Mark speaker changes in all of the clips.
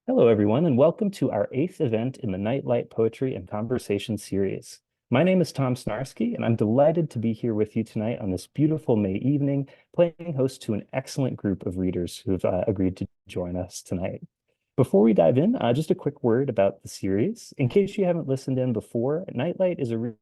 Speaker 1: Hello, everyone, and welcome to our 8th event in the Nightlight Poetry and Conversation series. My name is Tom Snarsky, and I'm delighted to be here with you tonight on this beautiful May evening, playing host to an excellent group of readers who've agreed to join us tonight. Before we dive in, just a quick word about the series. In case you haven't listened in before, Nightlight is a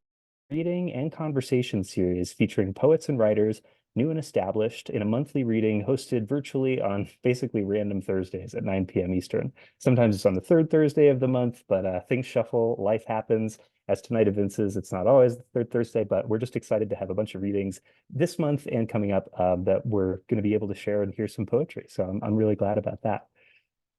Speaker 1: reading and conversation series featuring poets and writers, new and established, in a monthly reading hosted virtually on basically random Thursdays at 9 p.m. Eastern. Sometimes it's on the third Thursday of the month, but things shuffle, life happens. As tonight evinces, it's not always the third Thursday, but we're just excited to have a bunch of readings this month and coming up that we're going to be able to share and hear some poetry. So I'm really glad about that.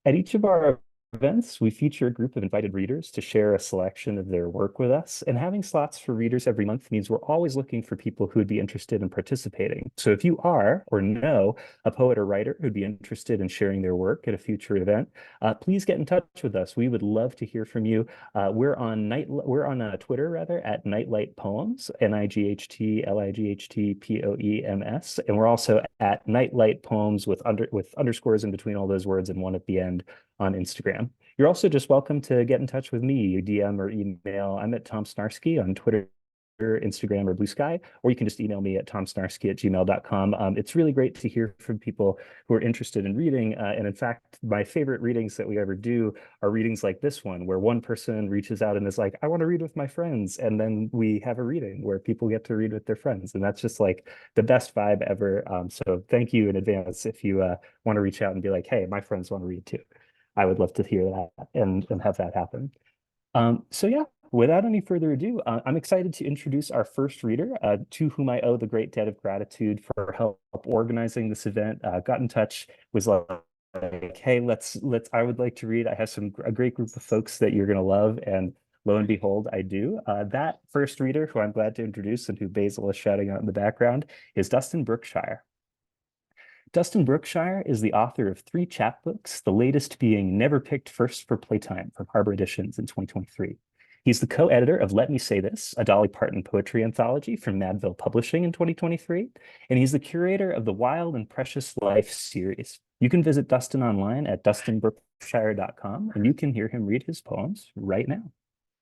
Speaker 1: At each of our events, we feature a group of invited readers to share a selection of their work with us. And having slots for readers every month means we're always looking for people who would be interested in participating. So if you are or know a poet or writer who'd be interested in sharing their work at a future event, please get in touch with us. We would love to hear from you. We're on Twitter rather at Nightlight Poems, NIGHTLIGHTPOEMS, and we're also at Nightlight Poems with underscores in between all those words and one at the end on Instagram. You're also just welcome to get in touch with me, you DM or email. I'm at Tom Snarsky on Twitter, Instagram, or Blue Sky, or you can just email me at tomsnarsky@gmail.com. It's really great to hear from people who are interested in reading. And in fact, my favorite readings that we ever do are readings like this one, where one person reaches out and is like, I want to read with my friends. And then we have a reading where people get to read with their friends. And that's just like the best vibe ever. So thank you in advance if you want to reach out and be like, hey, my friends want to read too. I would love to hear that and have that happen. So yeah, without any further ado, I'm excited to introduce our first reader, to whom I owe the great debt of gratitude for help organizing this event. Got in touch, was like, hey, I would like to read. I have a great group of folks that you're gonna love, and lo and behold, I do. That first reader, who I'm glad to introduce and who Basil is shouting out in the background, is Dustin Brookshire. Dustin Brookshire is the author of 3 chapbooks, the latest being Never Picked First for Playtime from Harbor Editions in 2023. He's the co-editor of Let Me Say This, a Dolly Parton poetry anthology from Madville Publishing in 2023, and he's the curator of the Wild and Precious Life series. You can visit Dustin online at dustinbrookshire.com, and you can hear him read his poems right now.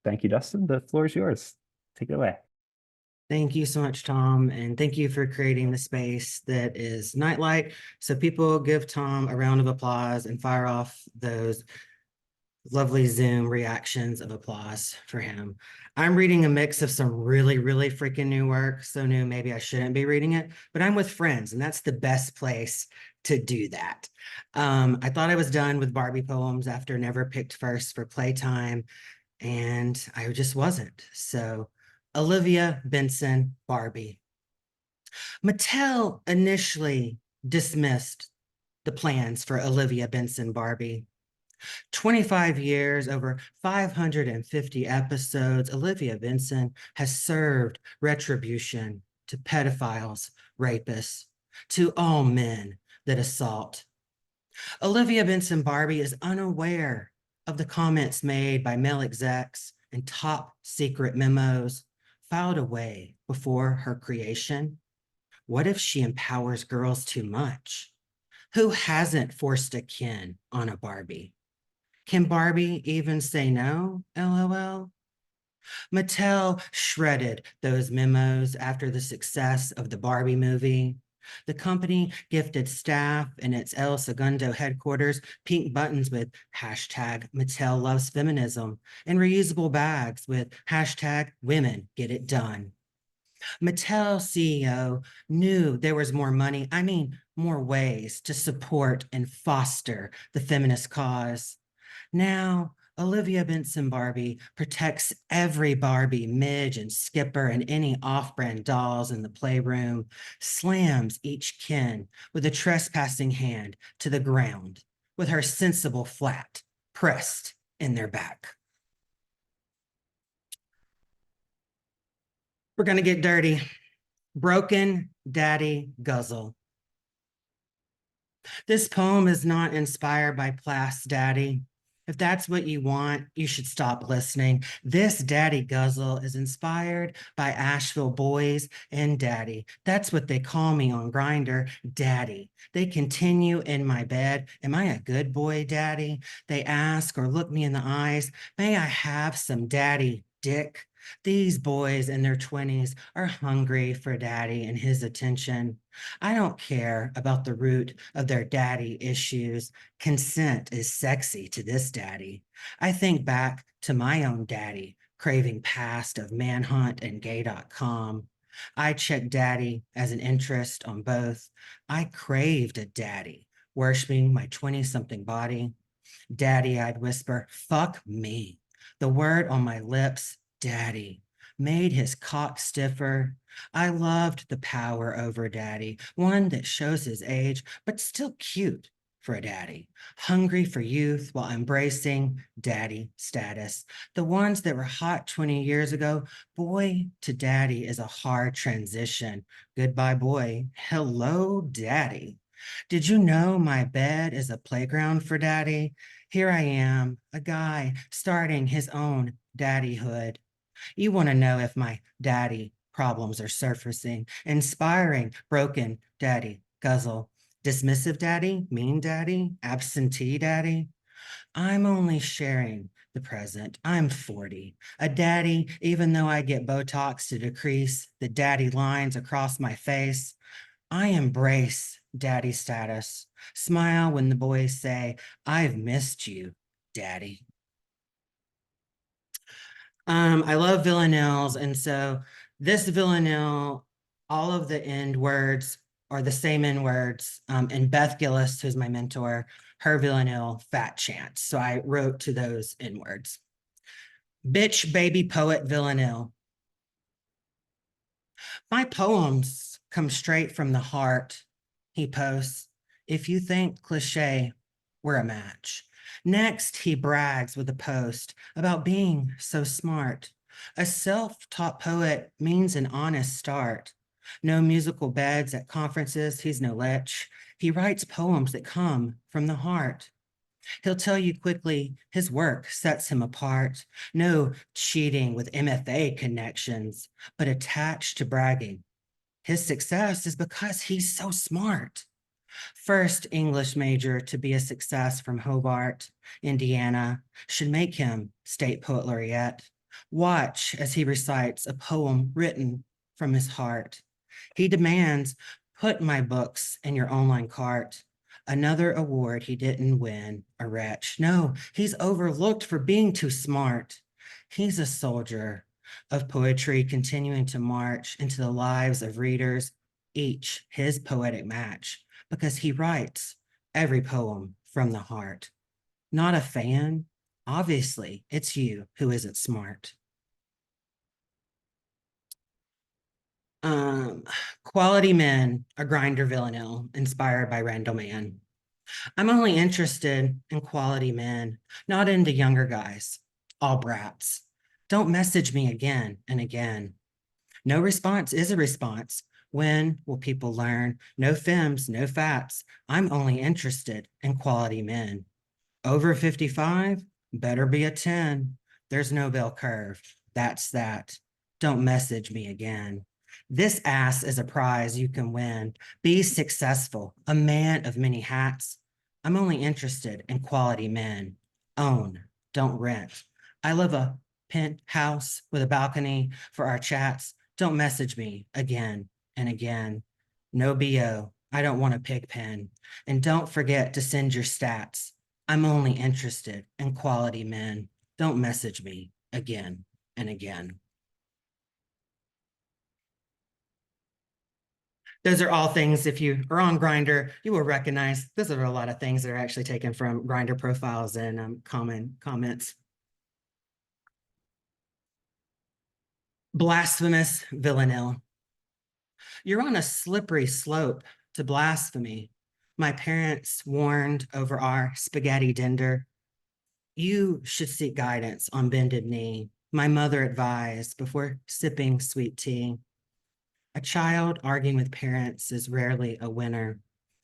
Speaker 1: Thank you, Dustin. The floor is yours. Take it away.
Speaker 2: Thank you so much, Tom, and thank you for creating the space that is Nightlight. So people give Tom a round of applause and fire off those lovely Zoom reactions of applause for him. I'm reading a mix of some really, really freaking new work. So new, maybe I shouldn't be reading it, but I'm with friends, and that's the best place to do that. I thought I was done with Barbie poems after Never Picked First for Playtime, and I just wasn't. So Olivia Benson Barbie. Mattel initially dismissed the plans for Olivia Benson Barbie. 25 years, over 550 episodes, Olivia Benson has served retribution to pedophiles, rapists, to all men that assault. Olivia Benson Barbie is unaware of the comments made by male execs and top secret memos filed away before her creation. What if she empowers girls too much? Who hasn't forced a kin on a Barbie? Can Barbie even say no? LOL. Mattel shredded those memos after the success of the Barbie movie. The company gifted staff in its El Segundo headquarters pink buttons with hashtag Mattel loves feminism and reusable bags with hashtag women get it done. Mattel CEO knew there was more money, more ways to support and foster the feminist cause. Now, Olivia Benson Barbie protects every Barbie, Midge, and Skipper, and any off-brand dolls in the playroom, slams each kin with a trespassing hand to the ground with her sensible flat pressed in their back. We're going to get dirty. Broken Daddy Guzzle. This poem is not inspired by Plas Daddy. If that's what you want, you should stop listening. This daddy guzzle is inspired by Asheville boys and daddy. That's what they call me on Grindr, daddy. They continue in my bed. Am I a good boy, daddy? They ask or look me in the eyes. May I have some daddy dick? These boys in their 20s are hungry for daddy and his attention. I don't care about the root of their daddy issues. Consent is sexy to this daddy. I think back to my own daddy, craving past of Manhunt and Gay.com. I checked daddy as an interest on both. I craved a daddy, worshiping my 20-something body. Daddy, I'd whisper, fuck me. The word on my lips, daddy, made his cock stiffer. I loved the power over daddy, one that shows his age, but still cute for a daddy, hungry for youth while embracing daddy status. The ones that were hot 20 years ago, boy to daddy is a hard transition. Goodbye, boy. Hello, daddy. Did you know my bed is a playground for daddy? Here I am, a guy starting his own daddyhood. You want to know if my daddy problems are surfacing, inspiring, broken daddy, guzzle, dismissive daddy, mean daddy, absentee daddy. I'm only sharing the present. I'm 40, a daddy, even though I get Botox to decrease the daddy lines across my face. I embrace daddy status. Smile when the boys say, I've missed you, daddy. I love villanelles. And so this villanelle, all of the end words are the same end words. And Beth Gillis, who's my mentor, her villanelle, fat chance. So I wrote to those end words. Bitch, baby poet villanelle. My poems come straight from the heart, he posts. If you think cliche, we're a match. Next, he brags with a post about being so smart. A self-taught poet means an honest start. No musical beds at conferences, he's no lech. He writes poems that come from the heart. He'll tell you quickly his work sets him apart. No cheating with MFA connections, but attached to bragging. His success is because he's so smart. First English major to be a success from Hobart, Indiana, should make him state poet laureate. Watch as he recites a poem written from his heart. He demands, put my books in your online cart. Another award he didn't win, a wretch. No, he's overlooked for being too smart. He's a soldier of poetry continuing to march into the lives of readers, each his poetic match, because he writes every poem from the heart. Not a fan? Obviously, it's you who isn't smart. Quality Men, a Grinder Villanelle, inspired by Randall Mann. I'm only interested in quality men, not into younger guys, all brats. Don't message me again and again. No response is a response. When will people learn? No femmes, no fats. I'm only interested in quality men. Over 55, better be a 10. There's no bell curve. That's that. Don't message me again. This ass is a prize you can win. Be successful, a man of many hats. I'm only interested in quality men. Own, don't rent. I live a penthouse with a balcony for our chats. Don't message me again and again. No BO. I don't want a pig pen. And don't forget to send your stats. I'm only interested in quality men. Don't message me again and again. Those are all things, if you are on Grindr, you will recognize. Those are a lot of things that are actually taken from Grindr profiles and common comments. Blasphemous villanelle. You're on a slippery slope to blasphemy. My parents warned over our spaghetti dinner. You should seek guidance on bended knee. My mother advised before sipping sweet tea. A child arguing with parents is rarely a winner.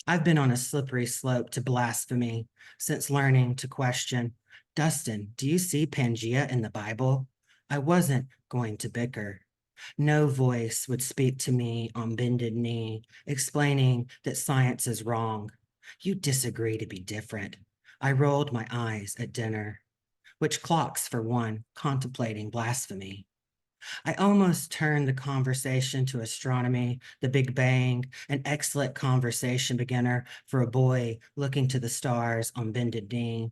Speaker 2: I've been on a slippery slope to blasphemy since learning to question. Dustin, do you see Pangea in the Bible? I wasn't going to bicker. No voice would speak to me on bended knee, explaining that science is wrong. You disagree to be different. I rolled my eyes at dinner, which clocks for one, contemplating blasphemy. I almost turned the conversation to astronomy, the Big Bang, an excellent conversation beginner for a boy looking to the stars on bended knee.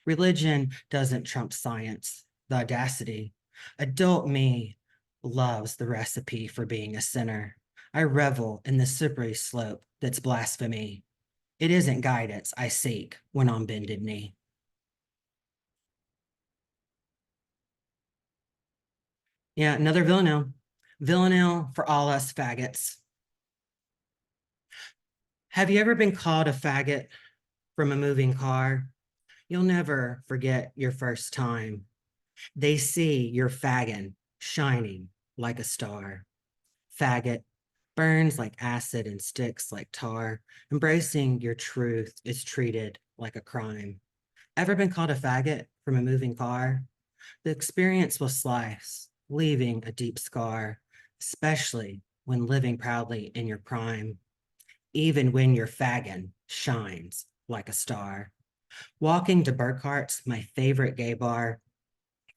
Speaker 2: Religion doesn't trump science, the audacity. Adult me loves the recipe for being a sinner. I revel in the slippery slope that's blasphemy. It isn't guidance I seek when on bended knee. Yeah, another Villanelle. Villanelle for all us faggots. Have you ever been called a faggot from a moving car? You'll never forget your first time. They see your faggon shining like a star. Faggot burns like acid and sticks like tar. Embracing your truth is treated like a crime. Ever been called a faggot from a moving car? The experience will slice, leaving a deep scar, especially when living proudly in your prime, even when your faggon shines like a star. Walking to Burkhart's, my favorite gay bar,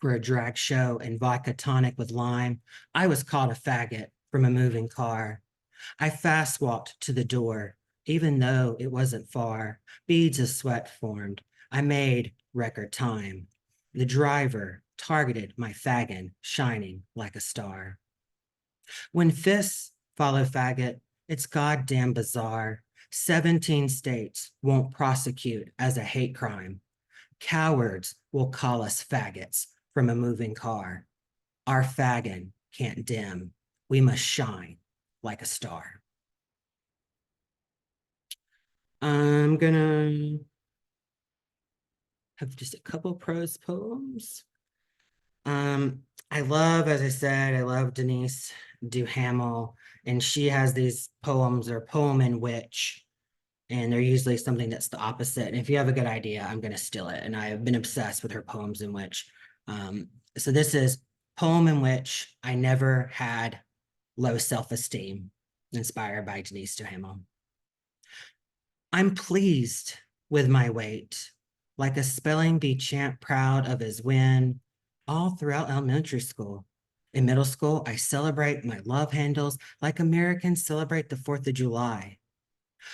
Speaker 2: for a drag show and vodka tonic with lime, I was called a faggot from a moving car. I fast walked to the door, even though it wasn't far. Beads of sweat formed. I made record time. The driver targeted my faggon, shining like a star. When fists follow faggot, it's goddamn bizarre. 17 states won't prosecute as a hate crime. Cowards will call us faggots from a moving car. Our faggon can't dim. We must shine like a star. I'm gonna have just a couple prose poems. I love, as I said, I love Denise Duhamel, and she has these poems or poem in which, and they're usually something that's the opposite. And if you have a good idea, I'm going to steal it. And I've been obsessed with her poems in which. So this is poem in which I never had low self-esteem, inspired by Denise Duhamel. I'm pleased with my weight, like a spelling bee champ proud of his win, all throughout elementary school. In middle school, I celebrate my love handles like Americans celebrate the 4th of July.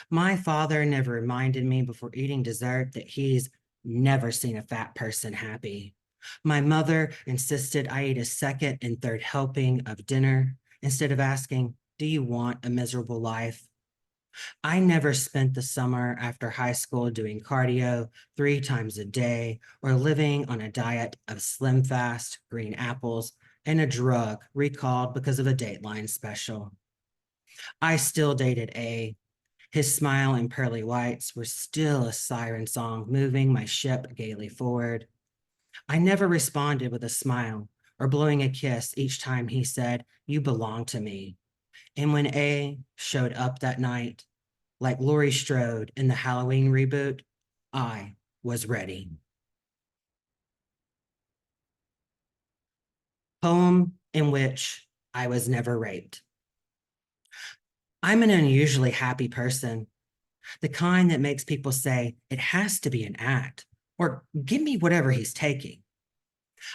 Speaker 2: My father never reminded me before eating dessert that he's never seen a fat person happy. My mother insisted I eat a second and third helping of dinner instead of asking, do you want a miserable life? I never spent the summer after high school doing cardio 3 times a day or living on a diet of Slim Fast, green apples, and a drug recalled because of a Dateline special. I still dated A. His smile and pearly whites were still a siren song moving my ship gaily forward. I never responded with a smile or blowing a kiss each time he said, you belong to me. And when A showed up that night, like Laurie Strode in the Halloween reboot, I was ready. Poem in which I was never raped. I'm an unusually happy person, the kind that makes people say, it has to be an act, or give me whatever he's taking.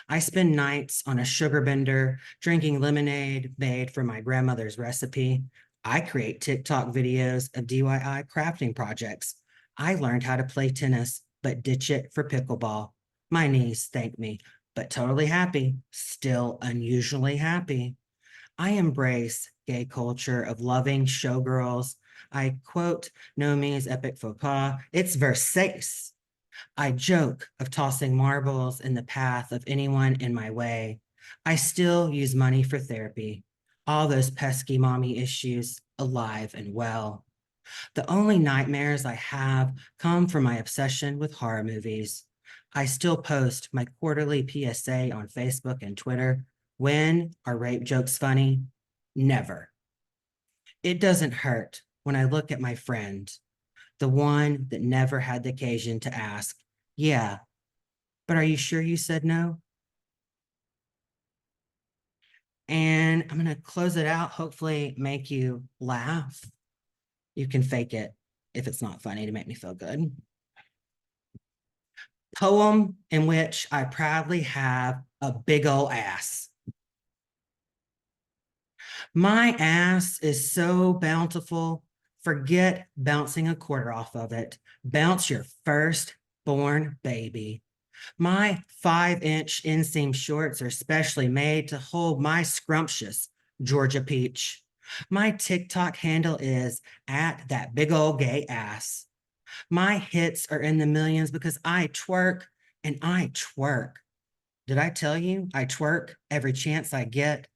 Speaker 2: I spend nights on a sugar bender, drinking lemonade made from my grandmother's recipe. I create TikTok videos of DIY crafting projects. I learned how to play tennis, but ditch it for pickleball. My knees thank me, but totally happy, still unusually happy. I embrace gay culture of loving showgirls. I quote Nomi's epic faux pas, it's Versace. I joke of tossing marbles in the path of anyone in my way. I still use money for therapy. All those pesky mommy issues alive and well. The only nightmares I have come from my obsession with horror movies. I still post my quarterly PSA on Facebook and Twitter. When are rape jokes funny? Never. It doesn't hurt when I look at my friend, the one that never had the occasion to ask, yeah, but are you sure you said no? And I'm going to close it out, hopefully make you laugh. You can fake it if it's not funny to make me feel good. Poem in which I proudly have a big ol' ass. My ass is so bountiful, forget bouncing a quarter off of it. Bounce your first-born baby. My 5-inch inseam shorts are specially made to hold my scrumptious Georgia peach. My TikTok handle is at that big old gay ass. My hits are in the millions because I twerk and I twerk. Did I tell you I twerk every chance I get?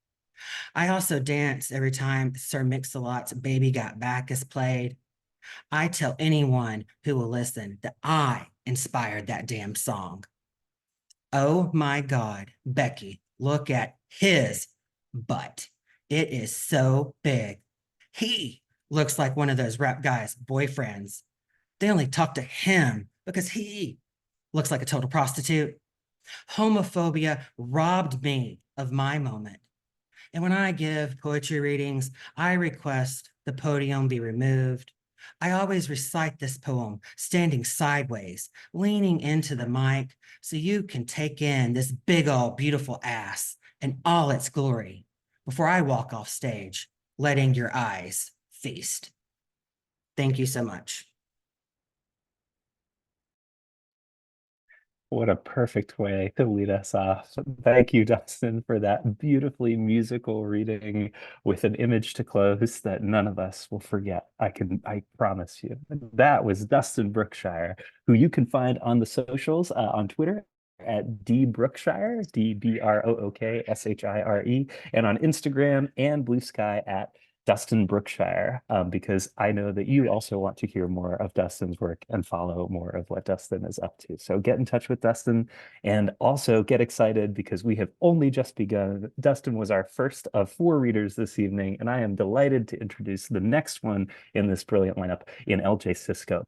Speaker 2: I also dance every time Sir Mix-a-Lot's Baby Got Back is played. I tell anyone who will listen that I inspired that damn song. Oh my God, Becky, look at his butt. It is so big. He looks like one of those rap guys' boyfriends. They only talk to him because he looks like a total prostitute. Homophobia robbed me of my moment. And when I give poetry readings, I request the podium be removed. I always recite this poem standing sideways, leaning into the mic so you can take in this big old beautiful ass and all its glory before I walk off stage, letting your eyes feast. Thank you so much.
Speaker 1: What a perfect way to lead us off. Thank you, Dustin, for that beautifully musical reading with an image to close that none of us will forget. I promise you. That was Dustin Brookshire, who you can find on the socials on Twitter at D Brookshire, DBrookshire, and on Instagram and Blue Sky at Dustin Brookshire, because I know that you also want to hear more of Dustin's work and follow more of what Dustin is up to. So get in touch with Dustin and also get excited because we have only just begun. Dustin was our first of 4 readers this evening, and I am delighted to introduce the next one in this brilliant lineup in LJ Sysko.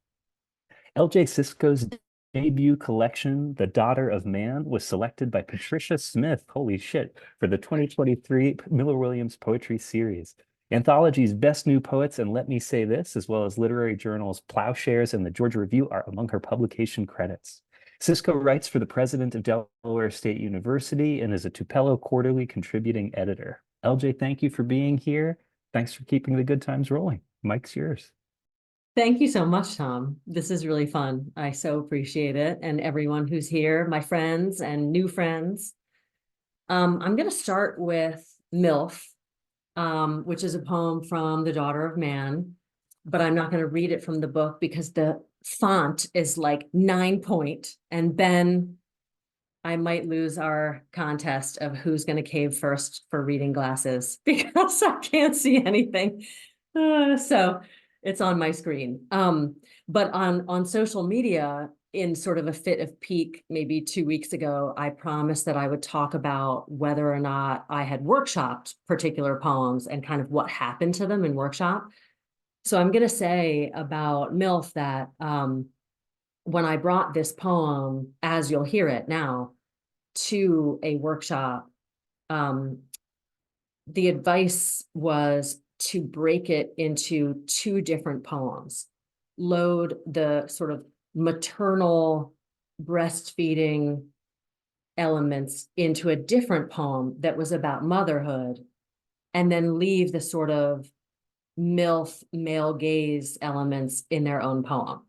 Speaker 1: LJ Sysko's debut collection, The Daughter of Man, was selected by Patricia Smith, holy shit, for the 2023 Miller Williams Poetry Series. Anthology's Best New Poets and Let Me Say This, as well as literary journals Plowshares and the Georgia Review, are among her publication credits. Sysko writes for the president of Delaware State University and is a Tupelo Quarterly contributing editor. LJ, thank you for being here. Thanks for keeping the good times rolling. Mike's yours.
Speaker 3: Thank you so much, Tom. This is really fun. I so appreciate it. And everyone who's here, my friends and new friends. I'm going to start with MILF, which is a poem from The Daughter of Man, but I'm not going to read it from the book because the font is like 9-point, and then I might lose our contest of who's going to cave first for reading glasses because I can't see anything. So it's on my screen. But on social media, in sort of a fit of pique, maybe 2 weeks ago, I promised that I would talk about whether or not I had workshopped particular poems and kind of what happened to them in workshop. So I'm going to say about MILF that when I brought this poem, as you'll hear it now, to a workshop, the advice was to break it into 2 different poems, load the sort of maternal breastfeeding elements into a different poem that was about motherhood, and then leave the sort of MILF male gaze elements in their own poem.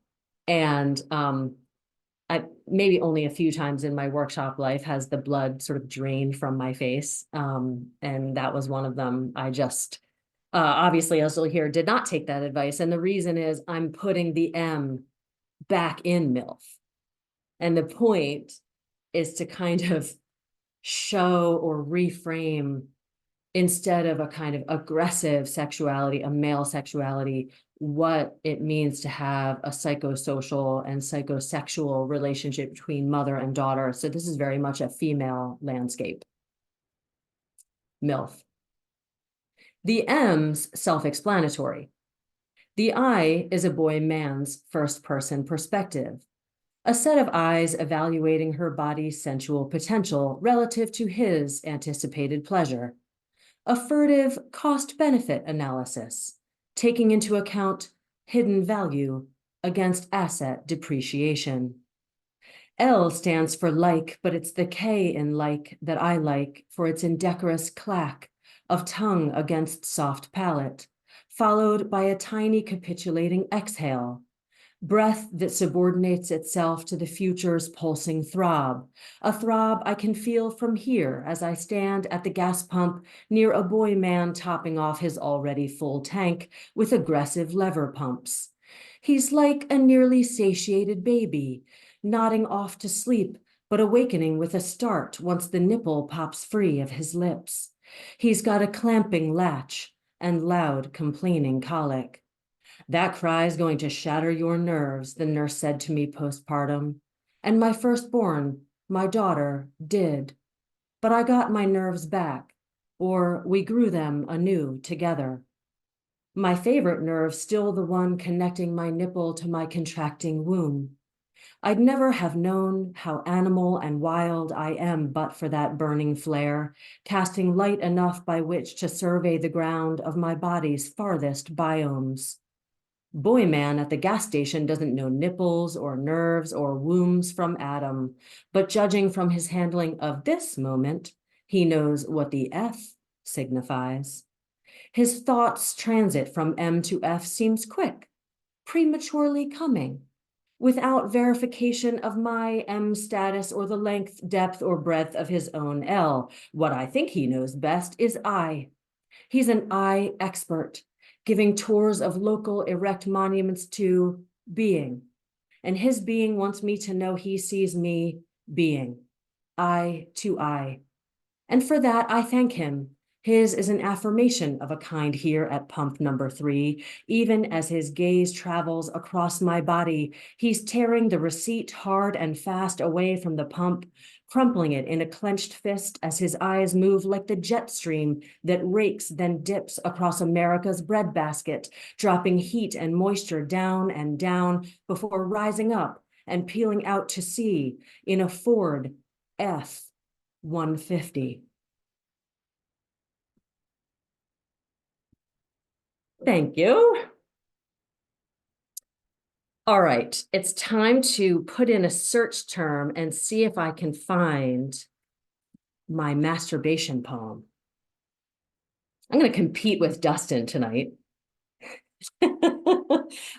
Speaker 3: And I maybe only a few times in my workshop life has the blood sort of drained from my face. And that was one of them. I just, obviously, as you'll hear, did not take that advice. And the reason is I'm putting the M back in MILF. And the point is to kind of show or reframe, instead of a kind of aggressive sexuality, a male sexuality, what it means to have a psychosocial and psychosexual relationship between mother and daughter. So this is very much a female landscape. MILF. The M's self-explanatory. The I is a boy man's first-person perspective, a set of eyes evaluating her body's sensual potential relative to his anticipated pleasure, a furtive cost-benefit analysis, taking into account hidden value against asset depreciation. L stands for like, but it's the K in like that I like for its indecorous clack of tongue against soft palate, followed by a tiny capitulating exhale, breath that subordinates itself to the future's pulsing throb, a throb I can feel from here as I stand at the gas pump near a boy man topping off his already full tank with aggressive lever pumps. He's like a nearly satiated baby, nodding off to sleep, but awakening with a start once the nipple pops free of his lips. He's got a clamping latch and loud complaining colic. That cry's going to shatter your nerves, the nurse said to me postpartum. And my firstborn, my daughter, did. But I got my nerves back, or we grew them anew together. My favorite nerve still the one connecting my nipple to my contracting womb. I'd never have known how animal and wild I am but for that burning flare, casting light enough by which to survey the ground of my body's farthest biomes. Boy man at the gas station doesn't know nipples or nerves or wombs from Adam, but judging from his handling of this moment, he knows what the F signifies. His thoughts' transit from M to F seems quick, prematurely coming, without verification of my M status or the length, depth, or breadth of his own L. What I think he knows best is I. He's an I expert, giving tours of local erect monuments to being. And his being wants me to know he sees me being, I to I. And for that, I thank him. His is an affirmation of a kind here at pump number 3. Even as his gaze travels across my body, he's tearing the receipt hard and fast away from the pump, crumpling it in a clenched fist as his eyes move like the jet stream that rakes then dips across America's breadbasket, dropping heat and moisture down and down before rising up and peeling out to sea in a Ford F-150. Thank you. All right, it's time to put in a search term and see if I can find my masturbation poem. I'm going to compete with Dustin tonight.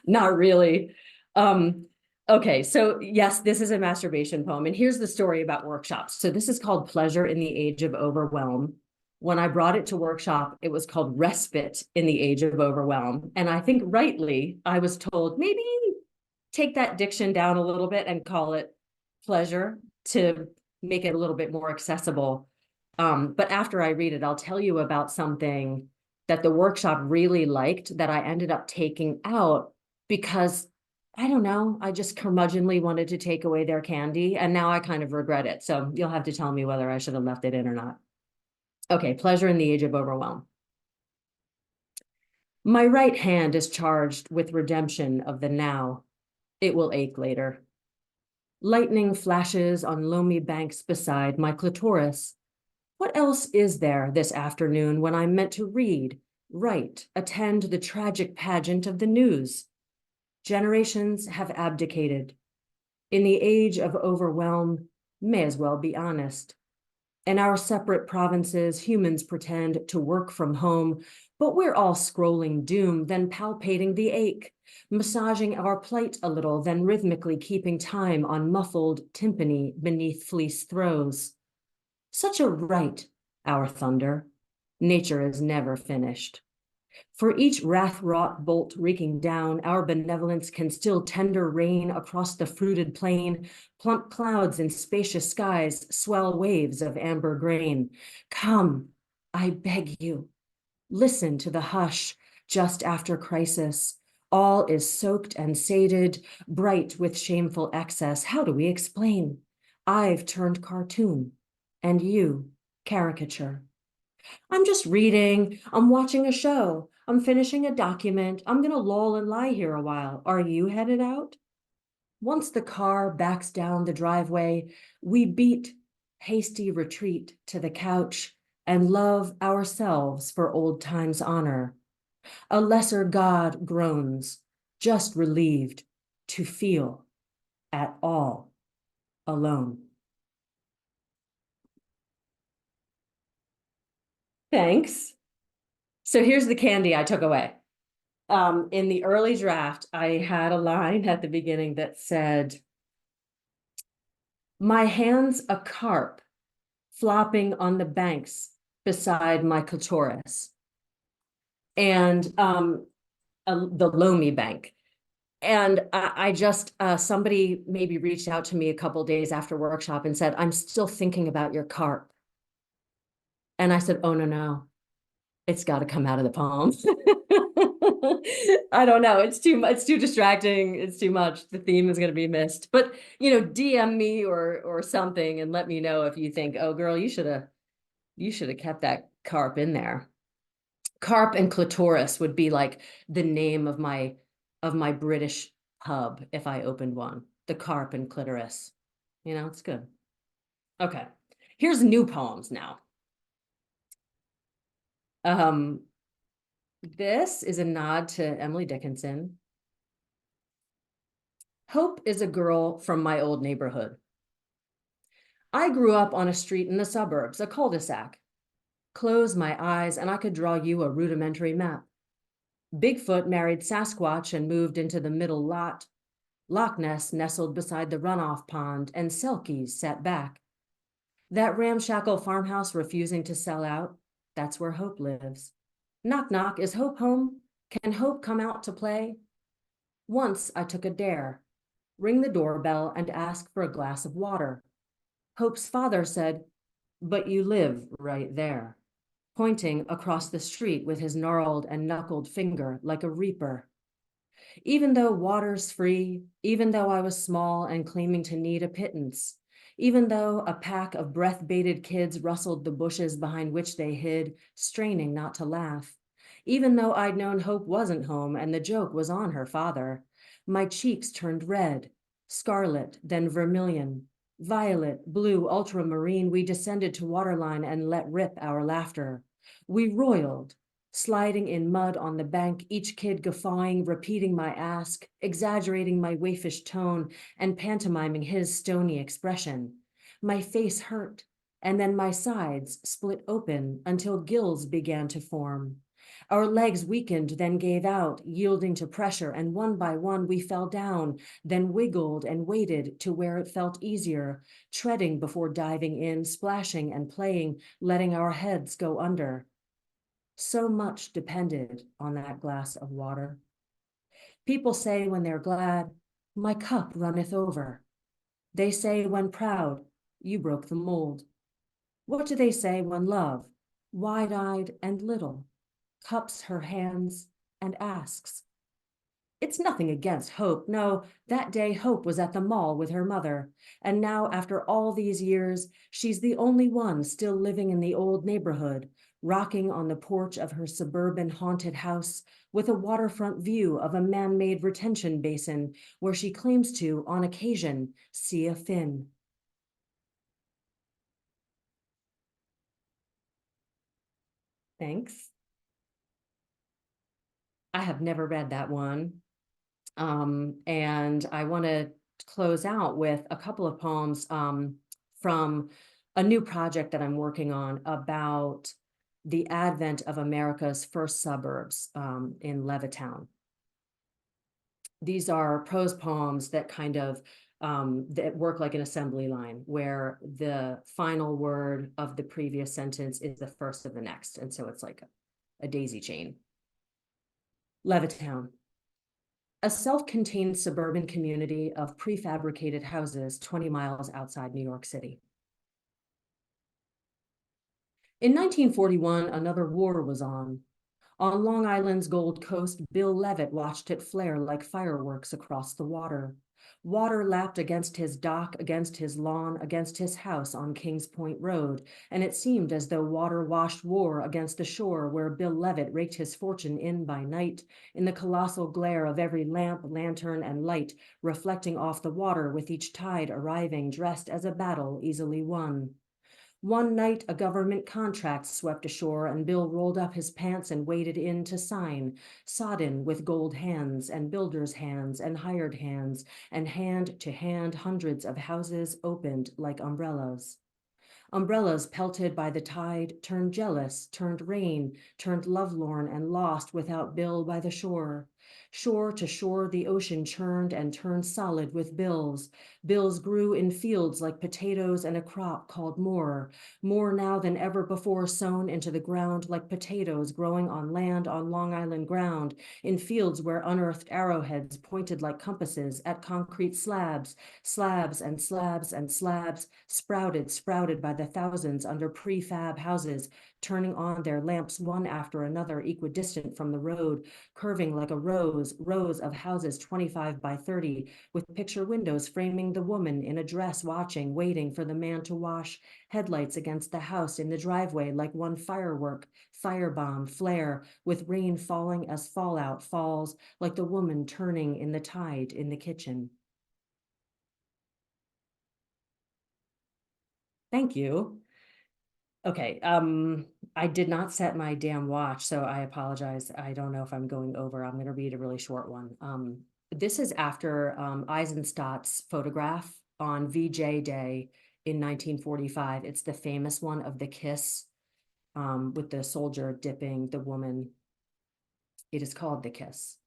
Speaker 3: Not really. Okay, so yes, this is a masturbation poem, and here's the story about workshops. So this is called Pleasure in the Age of Overwhelm. When I brought it to workshop, it was called Respite in the Age of Overwhelm. And I think rightly, I was told, maybe take that diction down a little bit and call it Pleasure to make it a little bit more accessible. But after I read it, I'll tell you about something that the workshop really liked that I ended up taking out because, I don't know, I just curmudgeonly wanted to take away their candy, and now I kind of regret it. So you'll have to tell me whether I should have left it in or not. Okay, Pleasure in the Age of Overwhelm. My right hand is charged with redemption of the now. It will ache later. Lightning flashes on loamy banks beside my clitoris. What else is there this afternoon when I'm meant to read, write, attend the tragic pageant of the news? Generations have abdicated. In the age of overwhelm, may as well be honest. In our separate provinces, humans pretend to work from home, but we're all scrolling doom, then palpating the ache, massaging our plight a little, then rhythmically keeping time on muffled timpani beneath fleece throws. Such a right, our thunder. Nature is never finished. For each wrath-wrought bolt reeking down, our benevolence can still tender rain across the fruited plain, plump clouds in spacious skies, swell waves of amber grain. Come, I beg you, listen to the hush just after crisis. All is soaked and sated, bright with shameful excess. How do we explain? I've turned cartoon, and you, caricature. I'm just reading, I'm watching a show, I'm finishing a document, I'm gonna loll and lie here a while. Are you headed out? Once the car backs down the driveway, we beat hasty retreat to the couch and love ourselves for old time's honor. A lesser God groans, just relieved to feel at all alone. Thanks. So here's the candy I took away. In the early draft, I had a line at the beginning that said, "My hand's a carp flopping on the banks beside my clitoris." And the Lomi Bank. And I just, somebody maybe reached out to me a couple days after workshop and said, "I'm still thinking about your carp." And I said, "Oh, no, it's got to come out of the palm." I don't know. It's too distracting. It's too much. The theme is going to be missed. But, DM me or something and let me know if you think, "Oh, girl, you should have kept that carp in there." Carp and clitoris would be like the name of my British pub if I opened one. The Carp and Clitoris. It's good. Okay. Here's new poems now. This is a nod to Emily Dickinson. Hope is a girl from my old neighborhood. I grew up on a street in the suburbs, a cul-de-sac. Close my eyes and I could draw you a rudimentary map. Bigfoot married Sasquatch and moved into the middle lot. Loch Ness nestled beside the runoff pond, and Selkies sat back. That ramshackle farmhouse refusing to sell out, that's where hope lives. Knock, knock, is hope home? Can hope come out to play? Once I took a dare. Ring the doorbell and ask for a glass of water. Hope's father said, "But you live right there," pointing across the street with his gnarled and knuckled finger like a reaper. Even though water's free, even though I was small and claiming to need a pittance, even though a pack of breath-baited kids rustled the bushes behind which they hid, straining not to laugh, even though I'd known Hope wasn't home and the joke was on her father, my cheeks turned red, scarlet, then vermilion, violet, blue, ultramarine. We descended to waterline and let rip our laughter. We roiled, sliding in mud on the bank, each kid guffawing, repeating my ask, exaggerating my waifish tone, and pantomiming his stony expression. My face hurt, and then my sides split open until gills began to form. Our legs weakened, then gave out, yielding to pressure, and one by one we fell down, then wiggled and waited to where it felt easier, treading before diving in, splashing and playing, letting our heads go under. So much depended on that glass of water. People say when they're glad, "My cup runneth over." They say when proud, "You broke the mold." What do they say when love, wide-eyed and little, cups her hands and asks? It's nothing against Hope. No, that day Hope was at the mall with her mother. And now, after all these years, she's the only one still living in the old neighborhood, rocking on the porch of her suburban haunted house with a waterfront view of a man-made retention basin where she claims to, on occasion, see a fin. Thanks. I have never read that one. And I want to close out with a couple of poems from a new project that I'm working on about the advent of America's first suburbs in Levittown. These are prose poems that kind of that work like an assembly line, where the final word of the previous sentence is the first of the next. And so it's like a daisy chain. Levittown. A self-contained suburban community of prefabricated houses 20 miles outside New York City. In 1941, another war was on. On Long Island's Gold Coast, Bill Levitt watched it flare like fireworks across the water. Water lapped against his dock, against his lawn, against his house on Kings Point Road, and it seemed as though water washed war against the shore where Bill Levitt raked his fortune in by night, in the colossal glare of every lamp, lantern, and light, reflecting off the water with each tide arriving, dressed as a battle easily won. One night, a government contract swept ashore, and Bill rolled up his pants and waded in to sign, sodden with gold hands and builders' hands and hired hands, and hand to hand hundreds of houses opened like umbrellas. Umbrellas pelted by the tide turned jealous, turned rain, turned lovelorn and lost without Bill by the shore. Shore to shore the ocean churned and turned solid with bills. Bills grew in fields like potatoes and a crop called more now than ever before sown into the ground like potatoes growing on land on Long Island ground, in fields where unearthed arrowheads pointed like compasses at concrete slabs, slabs and slabs and slabs, sprouted by the thousands under prefab houses, turning on their lamps one after another equidistant from the road, curving like a rows of houses 25 by 30, with picture windows framing the woman in a dress watching, waiting for the man to wash, headlights against the house in the driveway like one firework, firebomb, flare, with rain falling as fallout falls, like the woman turning in the tide in the kitchen. Thank you. Okay, I did not set my damn watch, so I apologize. I don't know if I'm going over. I'm gonna read a really short one. This is after Eisenstadt's photograph on VJ Day in 1945. It's the famous one of the kiss with the soldier dipping the woman. It is called The Kiss.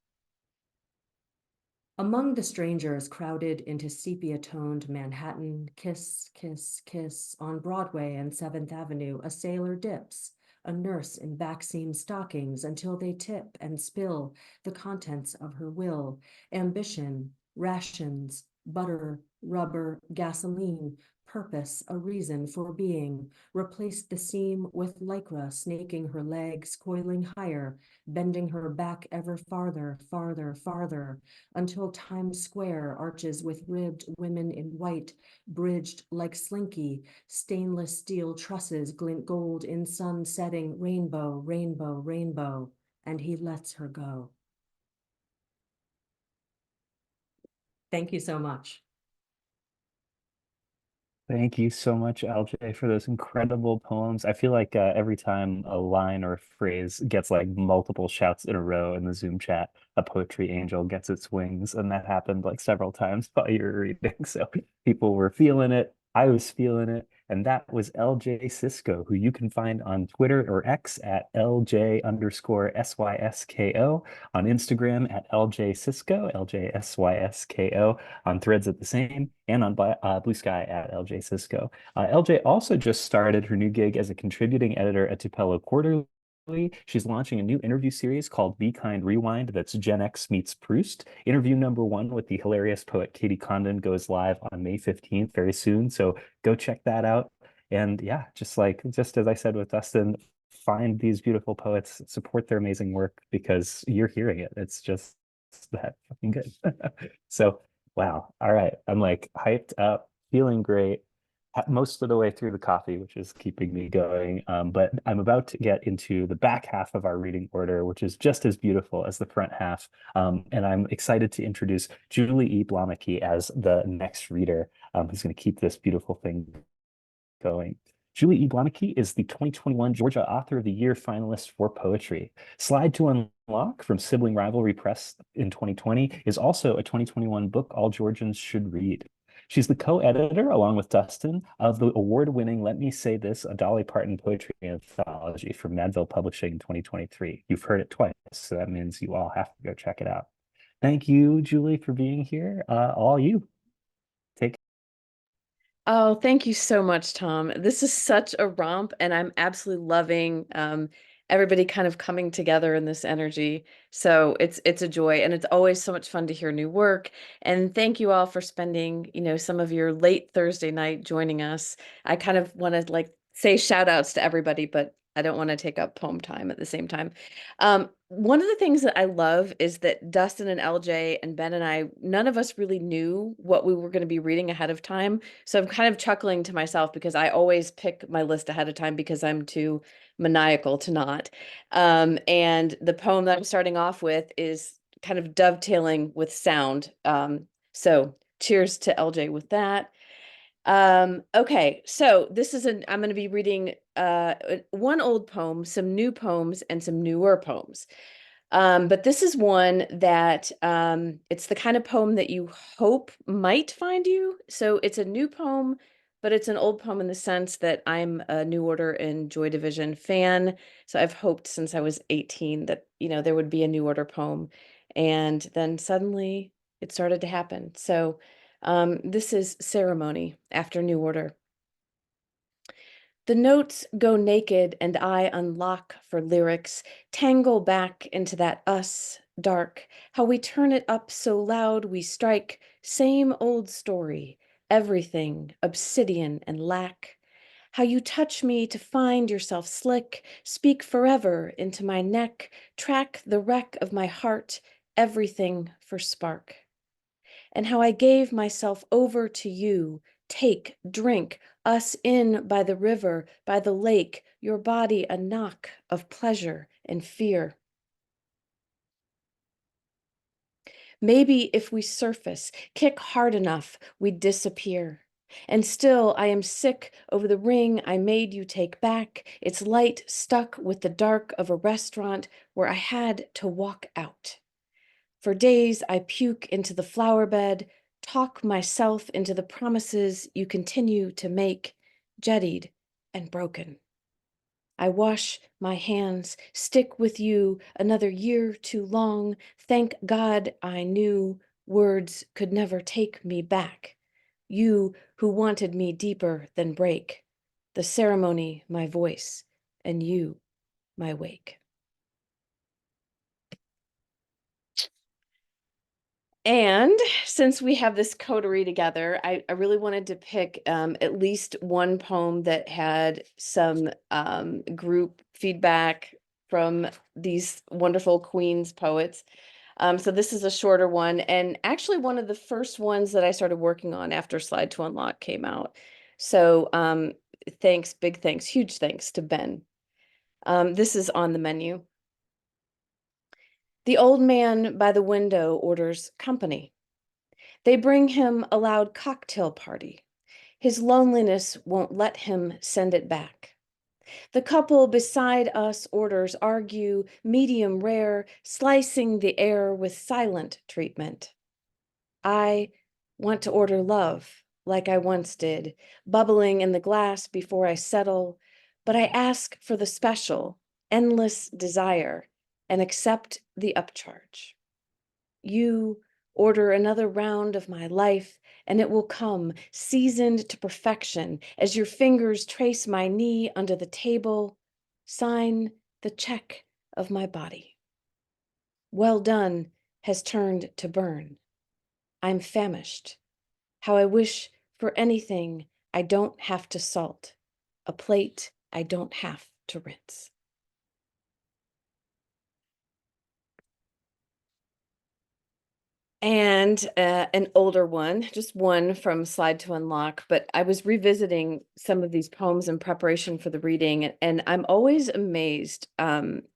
Speaker 3: Among the strangers crowded into sepia-toned Manhattan, kiss, kiss, kiss, on Broadway and 7th Avenue, a sailor dips, a nurse in backseam stockings until they tip and spill the contents of her will, ambition, rations, butter, rubber, gasoline, purpose, a reason for being, replaced the seam with lycra, snaking her legs, coiling higher, bending her back ever farther, farther, farther, until Times Square arches with ribbed women in white, bridged like slinky, stainless steel trusses glint gold in sun setting, rainbow, rainbow, rainbow, and he lets her go. Thank you so much.
Speaker 1: Thank you so much, LJ, for those incredible poems. I feel like every time a line or a phrase gets like multiple shouts in a row in the Zoom chat, a poetry angel gets its wings. And that happened like several times while you were reading. So people were feeling it. I was feeling it. And that was LJ Sysko, who you can find on Twitter or X at LJ_SYSKO, on Instagram at LJ Sysko, LJSYSKO, on Threads at the same, and on Blue Sky at LJ Sysko. LJ also just started her new gig as a contributing editor at Tupelo Quarterly. She's launching a new interview series called Be Kind Rewind that's Gen X meets Proust. Interview number 1 with the hilarious poet Katie Condon goes live on May 15th, very soon. So go check that out. And yeah, just as I said with Dustin, find these beautiful poets, support their amazing work because you're hearing it. It's just that fucking good. So wow. All right. I'm like hyped up, feeling great most of the way through the coffee, which is keeping me going. But I'm about to get into the back half of our reading order, which is just as beautiful as the front half. And I'm excited to introduce Julie E. Bloemeke as the next reader, who's going to keep this beautiful thing going. Julie E. Bloemeke is the 2021 Georgia Author of the Year finalist for poetry. Slide to Unlock from Sibling Rivalry Press in 2020 is also a 2021 book all Georgians should read. She's the co-editor, along with Dustin, of the award-winning Let Me Say This, a Dolly Parton poetry anthology from Madville Publishing in 2023. You've heard it twice, so that means you all have to go check it out. Thank you, Julie, for being here. All you. Take
Speaker 4: Oh, thank you so much, Tom. This is such a romp, and I'm absolutely loving everybody kind of coming together in this energy. So it's a joy, and it's always so much fun to hear new work. And thank you all for spending, some of your late Thursday night joining us. I kind of want to like say shout outs to everybody, but I don't want to take up poem time at the same time. One of the things that I love is that Dustin and LJ and Ben and I, none of us really knew what we were going to be reading ahead of time. So I'm kind of chuckling to myself because I always pick my list ahead of time because I'm too maniacal to not. And the poem that I'm starting off with is kind of dovetailing with sound. So cheers to LJ with that. Okay, so I'm going to be reading one old poem, some new poems, and some newer poems. But this is one that it's the kind of poem that you hope might find you. So it's a new poem, but it's an old poem in the sense that I'm a New Order and Joy Division fan. So I've hoped since I was 18 that, there would be a New Order poem. And then suddenly it started to happen. So this is Ceremony after New Order. The notes go naked and I unlock for lyrics, tangle back into that us, dark, how we turn it up so loud we strike, same old story, everything, obsidian and lack. How you touch me to find yourself slick, speak forever into my neck, track the wreck of my heart, everything for spark. And how I gave myself over to you, take, drink, us in by the river, by the lake, your body a knock of pleasure and fear. Maybe if we surface, kick hard enough, we'd disappear. And still I am sick over the ring I made you take back, its light stuck with the dark of a restaurant where I had to walk out. For days I puke into the flower bed, talk myself into the promises you continue to make, jettied and broken. I wash my hands, stick with you another year too long. Thank God I knew words could never take me back. You who wanted me deeper than break. The ceremony, my voice, and you, my wake. And since we have this coterie together, I really wanted to pick at least one poem that had some group feedback from these wonderful Queens poets. So this is a shorter one, and actually one of the first ones that I started working on after Slide to Unlock came out. So thanks, big thanks, huge thanks to Ben. This is on the menu. The old man by the window orders company. They bring him a loud cocktail party. His loneliness won't let him send it back. The couple beside us orders argue, medium rare, slicing the air with silent treatment. I want to order love, like I once did, bubbling in the glass before I settle, but I ask for the special, endless desire, and accept the upcharge. You order another round of my life, and it will come, seasoned to perfection, as your fingers trace my knee under the table, sign the check of my body. Well done has turned to burn. I'm famished. How I wish for anything I don't have to salt, a plate I don't have to rinse. And an older one, just one from Slide to Unlock, but I was revisiting some of these poems in preparation for the reading, and I'm always amazed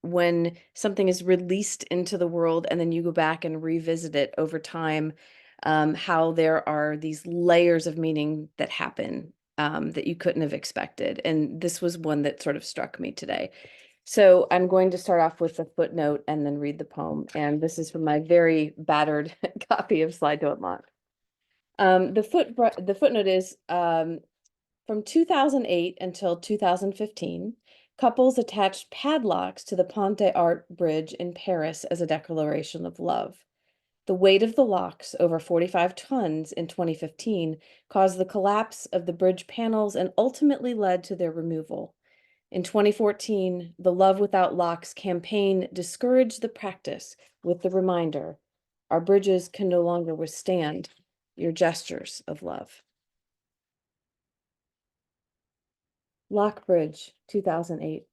Speaker 4: when something is released into the world and then you go back and revisit it over time, how there are these layers of meaning that happen that you couldn't have expected. And this was one that sort of struck me today. So I'm going to start off with a footnote and then read the poem. And this is from my very battered copy of Slide to Unlock. The footnote is from 2008 until 2015, couples attached padlocks to the Pont des Arts Bridge in Paris as a declaration of love. The weight of the locks, over 45 tons in 2015, caused the collapse of the bridge panels and ultimately led to their removal. In 2014, the Love Without Locks campaign discouraged the practice with the reminder, our bridges can no longer withstand your gestures of love. Lock Bridge, 2008.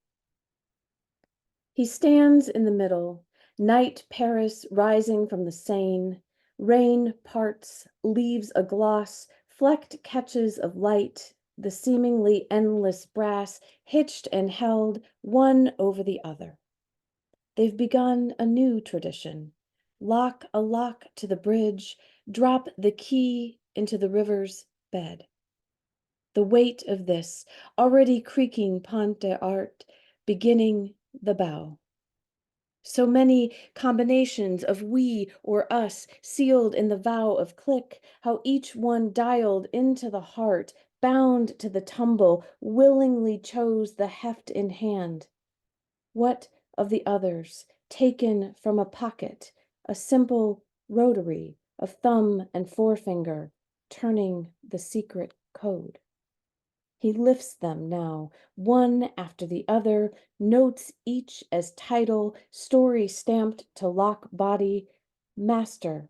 Speaker 4: He stands in the middle, night Paris rising from the Seine, rain parts, leaves a gloss, flecked catches of light, the seemingly endless brass hitched and held one over the other. They've begun a new tradition. Lock a lock to the bridge, drop the key into the river's bed. The weight of this, already creaking Pont des Arts, beginning the bow. So many combinations of we or us sealed in the vow of click, how each one dialed into the heart, bound to the tumble, willingly chose the heft in hand. What of the others, taken from a pocket, a simple rotary of thumb and forefinger, turning the secret code? He lifts them now, one after the other, notes each as title, story stamped to lock body, master,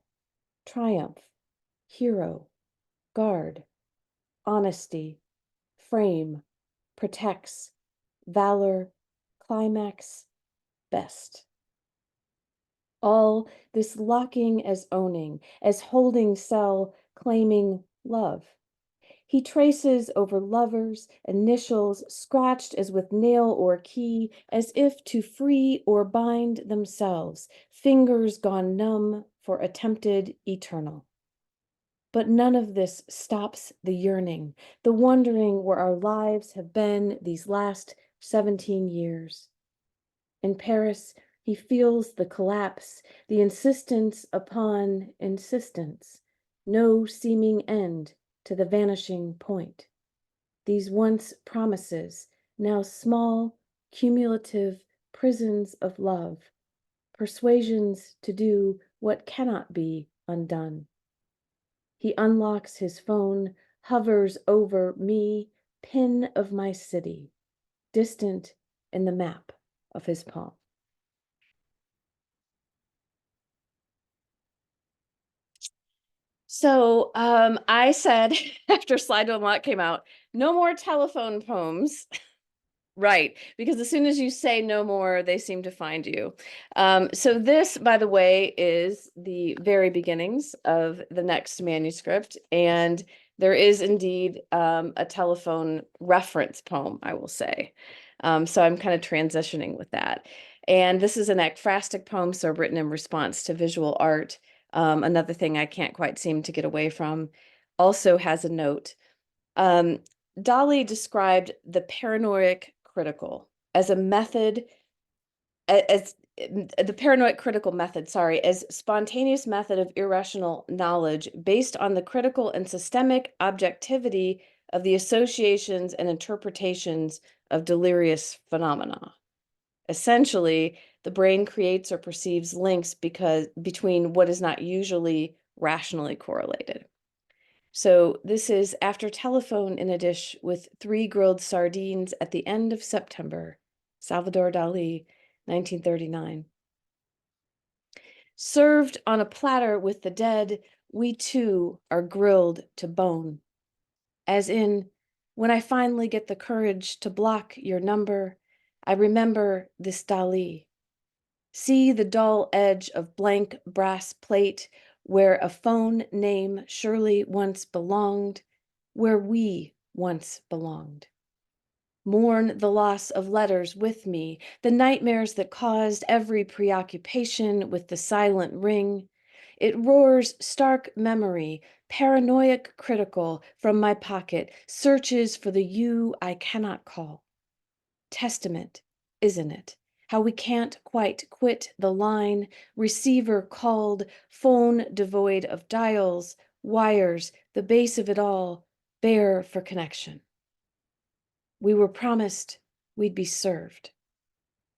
Speaker 4: triumph, hero, guard, honesty, frame, protects, valor, climax, best. All this locking as owning, as holding cell, claiming love. He traces over lovers, initials scratched as with nail or key, as if to free or bind themselves, fingers gone numb for attempted eternal. But none of this stops the yearning, the wondering where our lives have been these last 17 years. In Paris, he feels the collapse, the insistence upon insistence, no seeming end to the vanishing point. These once promises, now small, cumulative prisons of love, persuasions to do what cannot be undone. He unlocks his phone, hovers over me, pin of my city, distant in the map of his palm. So I said after Slide to Unlock came out, no more telephone poems. Right, because as soon as you say no more, they seem to find you. So this, by the way, is the very beginnings of the next manuscript, and there is indeed a telephone reference poem, I will say. So I'm kind of transitioning with that. And this is an ekphrastic poem, so written in response to visual art. Another thing I can't quite seem to get away from. Also has a note. Dali described the paranoid critical as a method, as the paranoid critical method, as spontaneous method of irrational knowledge based on the critical and systemic objectivity of the associations and interpretations of delirious phenomena. Essentially, the brain creates or perceives links between what is not usually rationally correlated. So this is After Telephone in a Dish with 3 Grilled Sardines at the End of September, Salvador Dali, 1939. Served on a platter with the dead, we too are grilled to bone. As in, when I finally get the courage to block your number, I remember this Dali. See the dull edge of blank brass plate where a phone name surely once belonged, where we once belonged. Mourn the loss of letters with me, the nightmares that caused every preoccupation with the silent ring. It roars stark memory, paranoid critical from my pocket, searches for the you I cannot call. Testament, isn't it? How we can't quite quit the line, receiver called, phone devoid of dials, wires, the base of it all, bare for connection. We were promised we'd be served.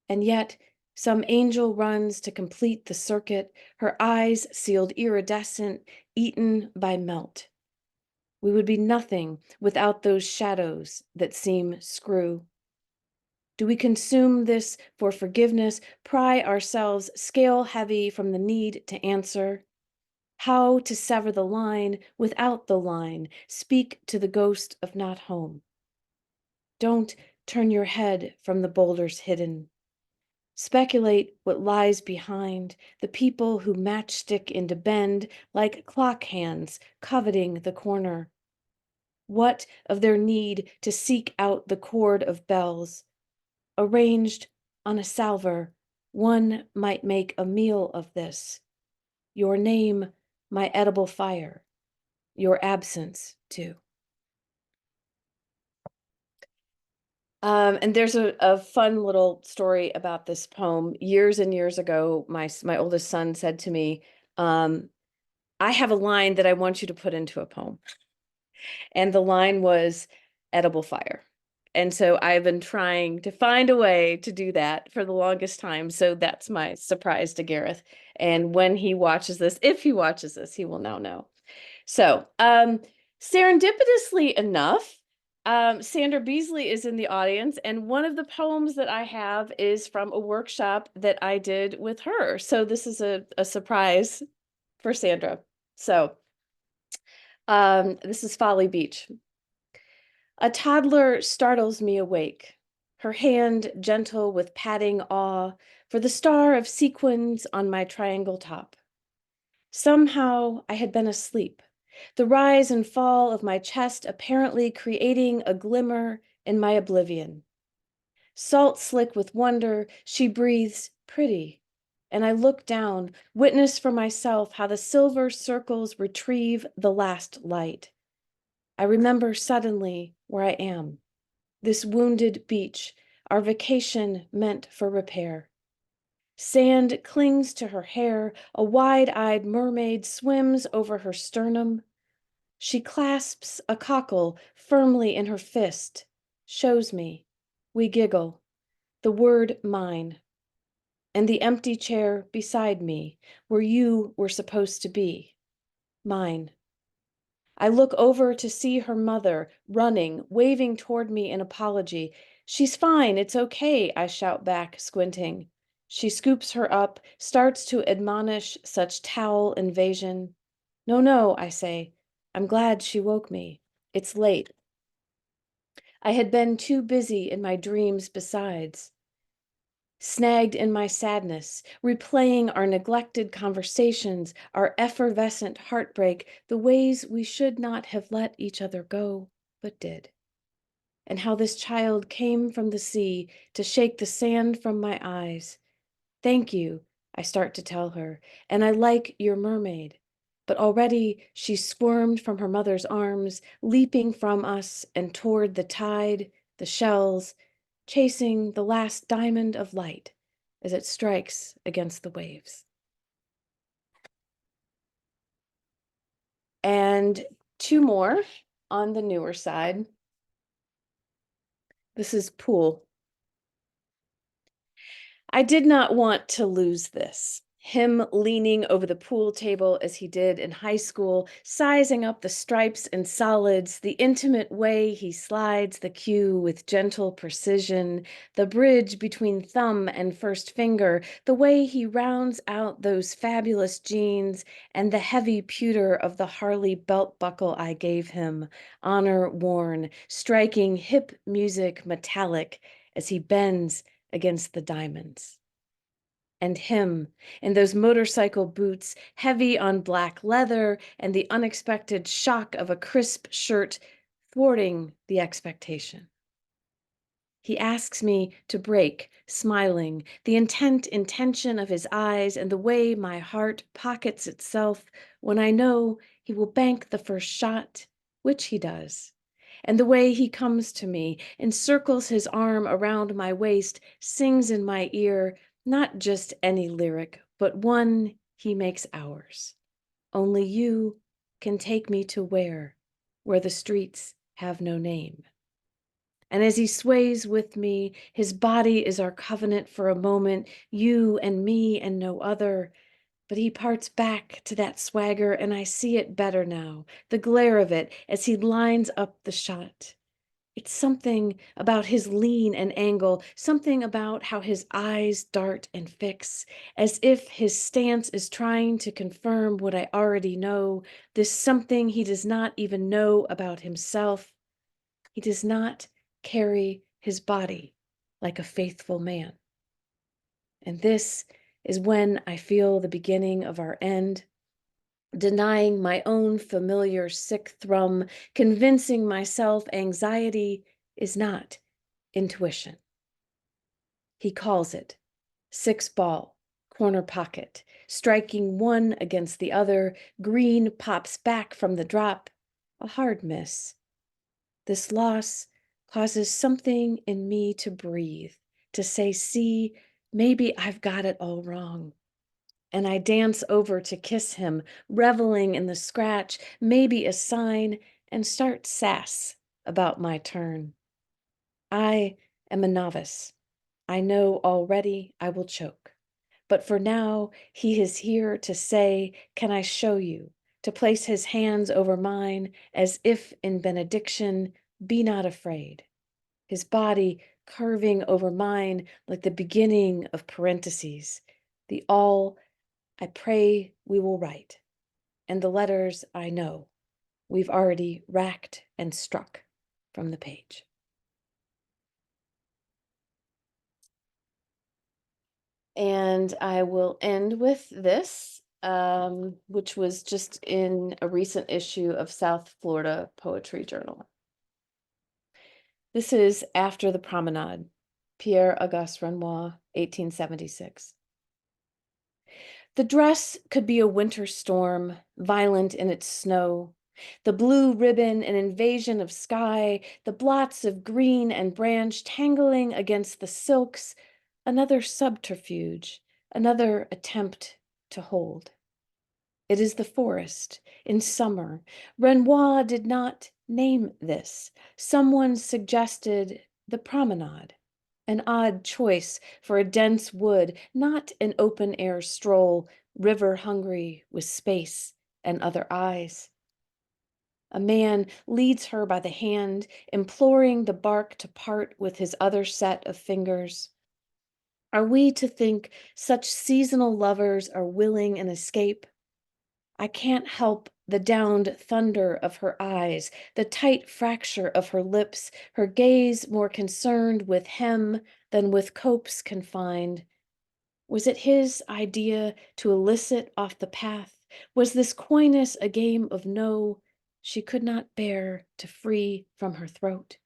Speaker 4: And yet, some angel runs to complete the circuit, her eyes sealed iridescent, eaten by melt. We would be nothing without those shadows that seem screw. Do we consume this for forgiveness, pry ourselves scale heavy from the need to answer? How to sever the line without the line, speak to the ghost of not home. Don't turn your head from the boulders hidden. Speculate what lies behind the people who matchstick into bend like clock hands coveting the corner. What of their need to seek out the chord of bells? Arranged on a salver, one might make a meal of this. Your name, my edible fire. Your absence, too. And there's a fun little story about this poem. Years and years ago, my oldest son said to me, I have a line that I want you to put into a poem. And the line was edible fire. And so I've been trying to find a way to do that for the longest time. So that's my surprise to Gareth. And when he watches this, if he watches this, he will now know. So serendipitously enough, Sandra Beasley is in the audience, and one of the poems that I have is from a workshop that I did with her. So this is a surprise for Sandra. So this is Folly Beach. A toddler startles me awake, her hand gentle with patting awe for the star of sequins on my triangle top. Somehow I had been asleep, the rise and fall of my chest apparently creating a glimmer in my oblivion. Salt slick with wonder, she breathes pretty, and I look down, witness for myself how the silver circles retrieve the last light. I remember suddenly where I am, this wounded beach, our vacation meant for repair. Sand clings to her hair, a wide-eyed mermaid swims over her sternum. She clasps a cockle firmly in her fist, shows me. We giggle, the word mine. And the empty chair beside me, where you were supposed to be, mine. I look over to see her mother, running, waving toward me in apology. She's fine, it's okay, I shout back, squinting. She scoops her up, starts to admonish such towel invasion. No, no, I say. I'm glad she woke me. It's late. I had been too busy in my dreams besides. Snagged in my sadness, replaying our neglected conversations, our effervescent heartbreak, the ways we should not have let each other go, but did. And how this child came from the sea to shake the sand from my eyes. Thank you, I start to tell her, and I like your mermaid. But already she squirmed from her mother's arms, leaping from us and toward the tide, the shells, chasing the last diamond of light as it strikes against the waves. And two more on the newer side. This is Pool. I did not want to lose this. Him leaning over the pool table as he did in high school, sizing up the stripes and solids, the intimate way he slides the cue with gentle precision, the bridge between thumb and first finger, the way he rounds out those fabulous jeans, and the heavy pewter of the Harley belt buckle I gave him, honor worn, striking hip music metallic as he bends against the diamonds. And him in those motorcycle boots, heavy on black leather, and the unexpected shock of a crisp shirt thwarting the expectation. He asks me to break, smiling, the intention of his eyes, and the way my heart pockets itself when I know he will bank the first shot, which he does. And the way he comes to me, encircles his arm around my waist, sings in my ear, not just any lyric, but one he makes ours. Only you can take me to where the streets have no name. And as he sways with me, his body is our covenant for a moment, you and me and no other. But he parts back to that swagger, and I see it better now, the glare of it as he lines up the shot. It's something about his lean and angle, something about how his eyes dart and fix, as if his stance is trying to confirm what I already know, this something he does not even know about himself. He does not carry his body like a faithful man. And this is when I feel the beginning of our end, denying my own familiar sick thrum, convincing myself anxiety is not intuition. He calls it 6-ball, corner pocket, striking one against the other. Green pops back from the drop, a hard miss. This loss causes something in me to breathe, to say, see, maybe I've got it all wrong. And I dance over to kiss him, reveling in the scratch, maybe a sign, and start sass about my turn. I am a novice. I know already I will choke. But for now, he is here to say, can I show you? To place his hands over mine as if in benediction, be not afraid. His body curving over mine like the beginning of parentheses, the all I pray we will write, and the letters I know we've already racked and struck from the page. And I will end with this, which was just in a recent issue of South Florida Poetry Journal. This is After the Promenade, Pierre-Auguste Renoir, 1876. The dress could be a winter storm, violent in its snow. The blue ribbon, an invasion of sky, the blots of green and branch tangling against the silks, another subterfuge, another attempt to hold. It is the forest in summer. Renoir did not name this. Someone suggested the promenade. An odd choice for a dense wood, not an open-air stroll, river-hungry with space and other eyes. A man leads her by the hand, imploring the bark to part with his other set of fingers. Are we to think such seasonal lovers are willing an escape? I can't help the downed thunder of her eyes, the tight fracture of her lips, her gaze more concerned with hem than with copes confined. Was it his idea to elicit off the path? Was this coyness a game of no she could not bear to free from her throat?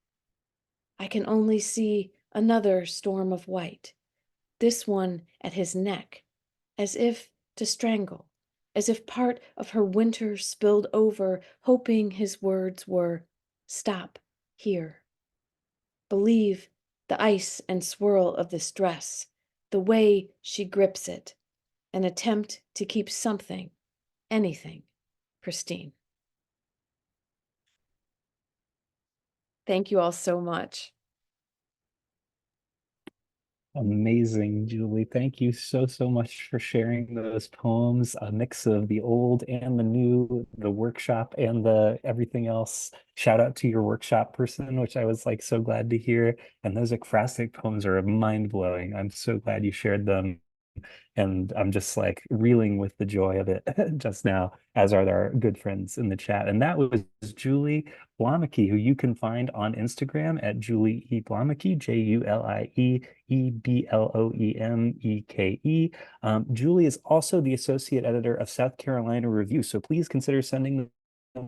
Speaker 4: I can only see another storm of white, this one at his neck, as if to strangle, as if part of her winter spilled over, hoping his words were, stop here. Believe the ice and swirl of this dress, the way she grips it, an attempt to keep something, anything, pristine. Thank you all so much.
Speaker 1: Amazing, Julie. Thank you so, so much for sharing those poems, a mix of the old and the new, the workshop and the everything else. Shout out to your workshop person, which I was like so glad to hear. And those ekphrastic poems are mind-blowing. I'm so glad you shared them. And I'm just like reeling with the joy of it just now, as are our good friends in the chat. And that was Julie Bloemeke, who you can find on Instagram at Julie E. Bloemeke, JulieEBloemeke. Julie is also the associate editor of South Carolina Review. So please consider sending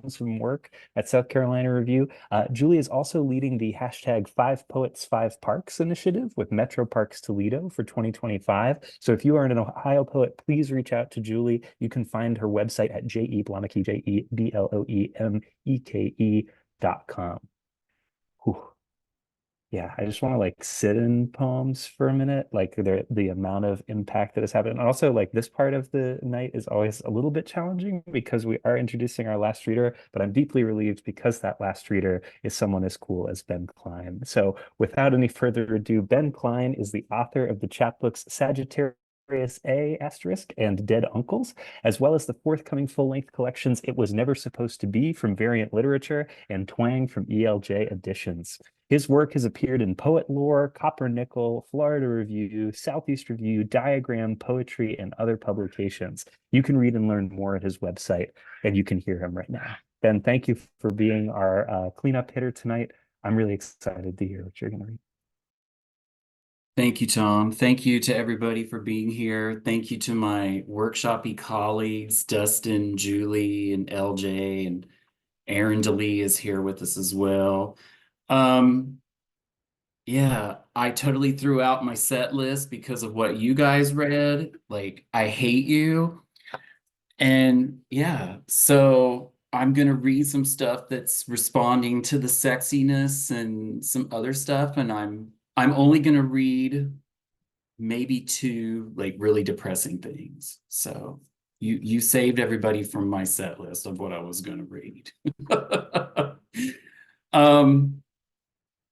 Speaker 1: some work at South Carolina Review. Julie is also leading the hashtag 5Poets5Parks initiative with Metro Parks Toledo for 2025. So if you are an Ohio poet, please reach out to Julie. You can find her website at JeBloemeke, JeBloemeke.com. Whew. Yeah, I just want to like sit in poems for a minute, like the amount of impact that has happened. And also, like this part of the night is always a little bit challenging because we are introducing our last reader, but I'm deeply relieved because that last reader is someone as cool as Ben Kline. So without any further ado, Ben Kline is the author of the chapbooks Sagittarius A** and Dead Uncles, as well as the forthcoming full-length collections It Was Never Supposed to Be from Variant Literature and Twang from ELJ Editions. His work has appeared in Poet Lore, Copper Nickel, Florida Review, Southeast Review, Diagram, Poetry, and other publications. You can read and learn more at his website, and you can hear him right now. Ben, thank you for being our cleanup hitter tonight. I'm really excited to hear what you're going to read.
Speaker 5: Thank you, Tom. Thank you to everybody for being here. Thank you to my workshopy colleagues, Dustin, Julie, and LJ, and Aaron DeLee is here with us as well. Yeah, I totally threw out my set list because of what you guys read. Like, I hate you. And yeah, so I'm gonna read some stuff that's responding to the sexiness and some other stuff, and I'm only gonna read maybe two like really depressing things. So you saved everybody from my set list of what I was gonna read. um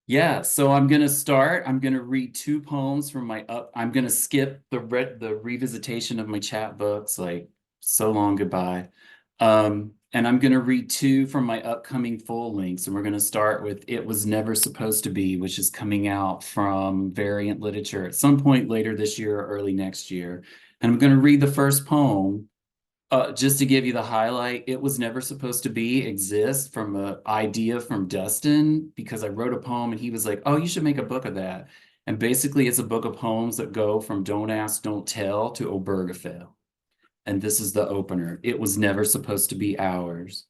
Speaker 5: yeah, so I'm gonna start. I'm gonna read two poems from my up. I'm gonna skip the revisitation of my chat books, like so long goodbye. And I'm gonna read two from my upcoming full lengths, and we're gonna start with "It Was Never Supposed to Be," which is coming out from Variant Literature at some point later this year or early next year. And I'm gonna read the first poem, just to give you the highlight. "It Was Never Supposed to Be" exists from an idea from Dustin, because I wrote a poem and he was like, oh, you should make a book of that. And basically it's a book of poems that go from Don't Ask, Don't Tell to Obergefell. And this is the opener. "It was never supposed to be ours.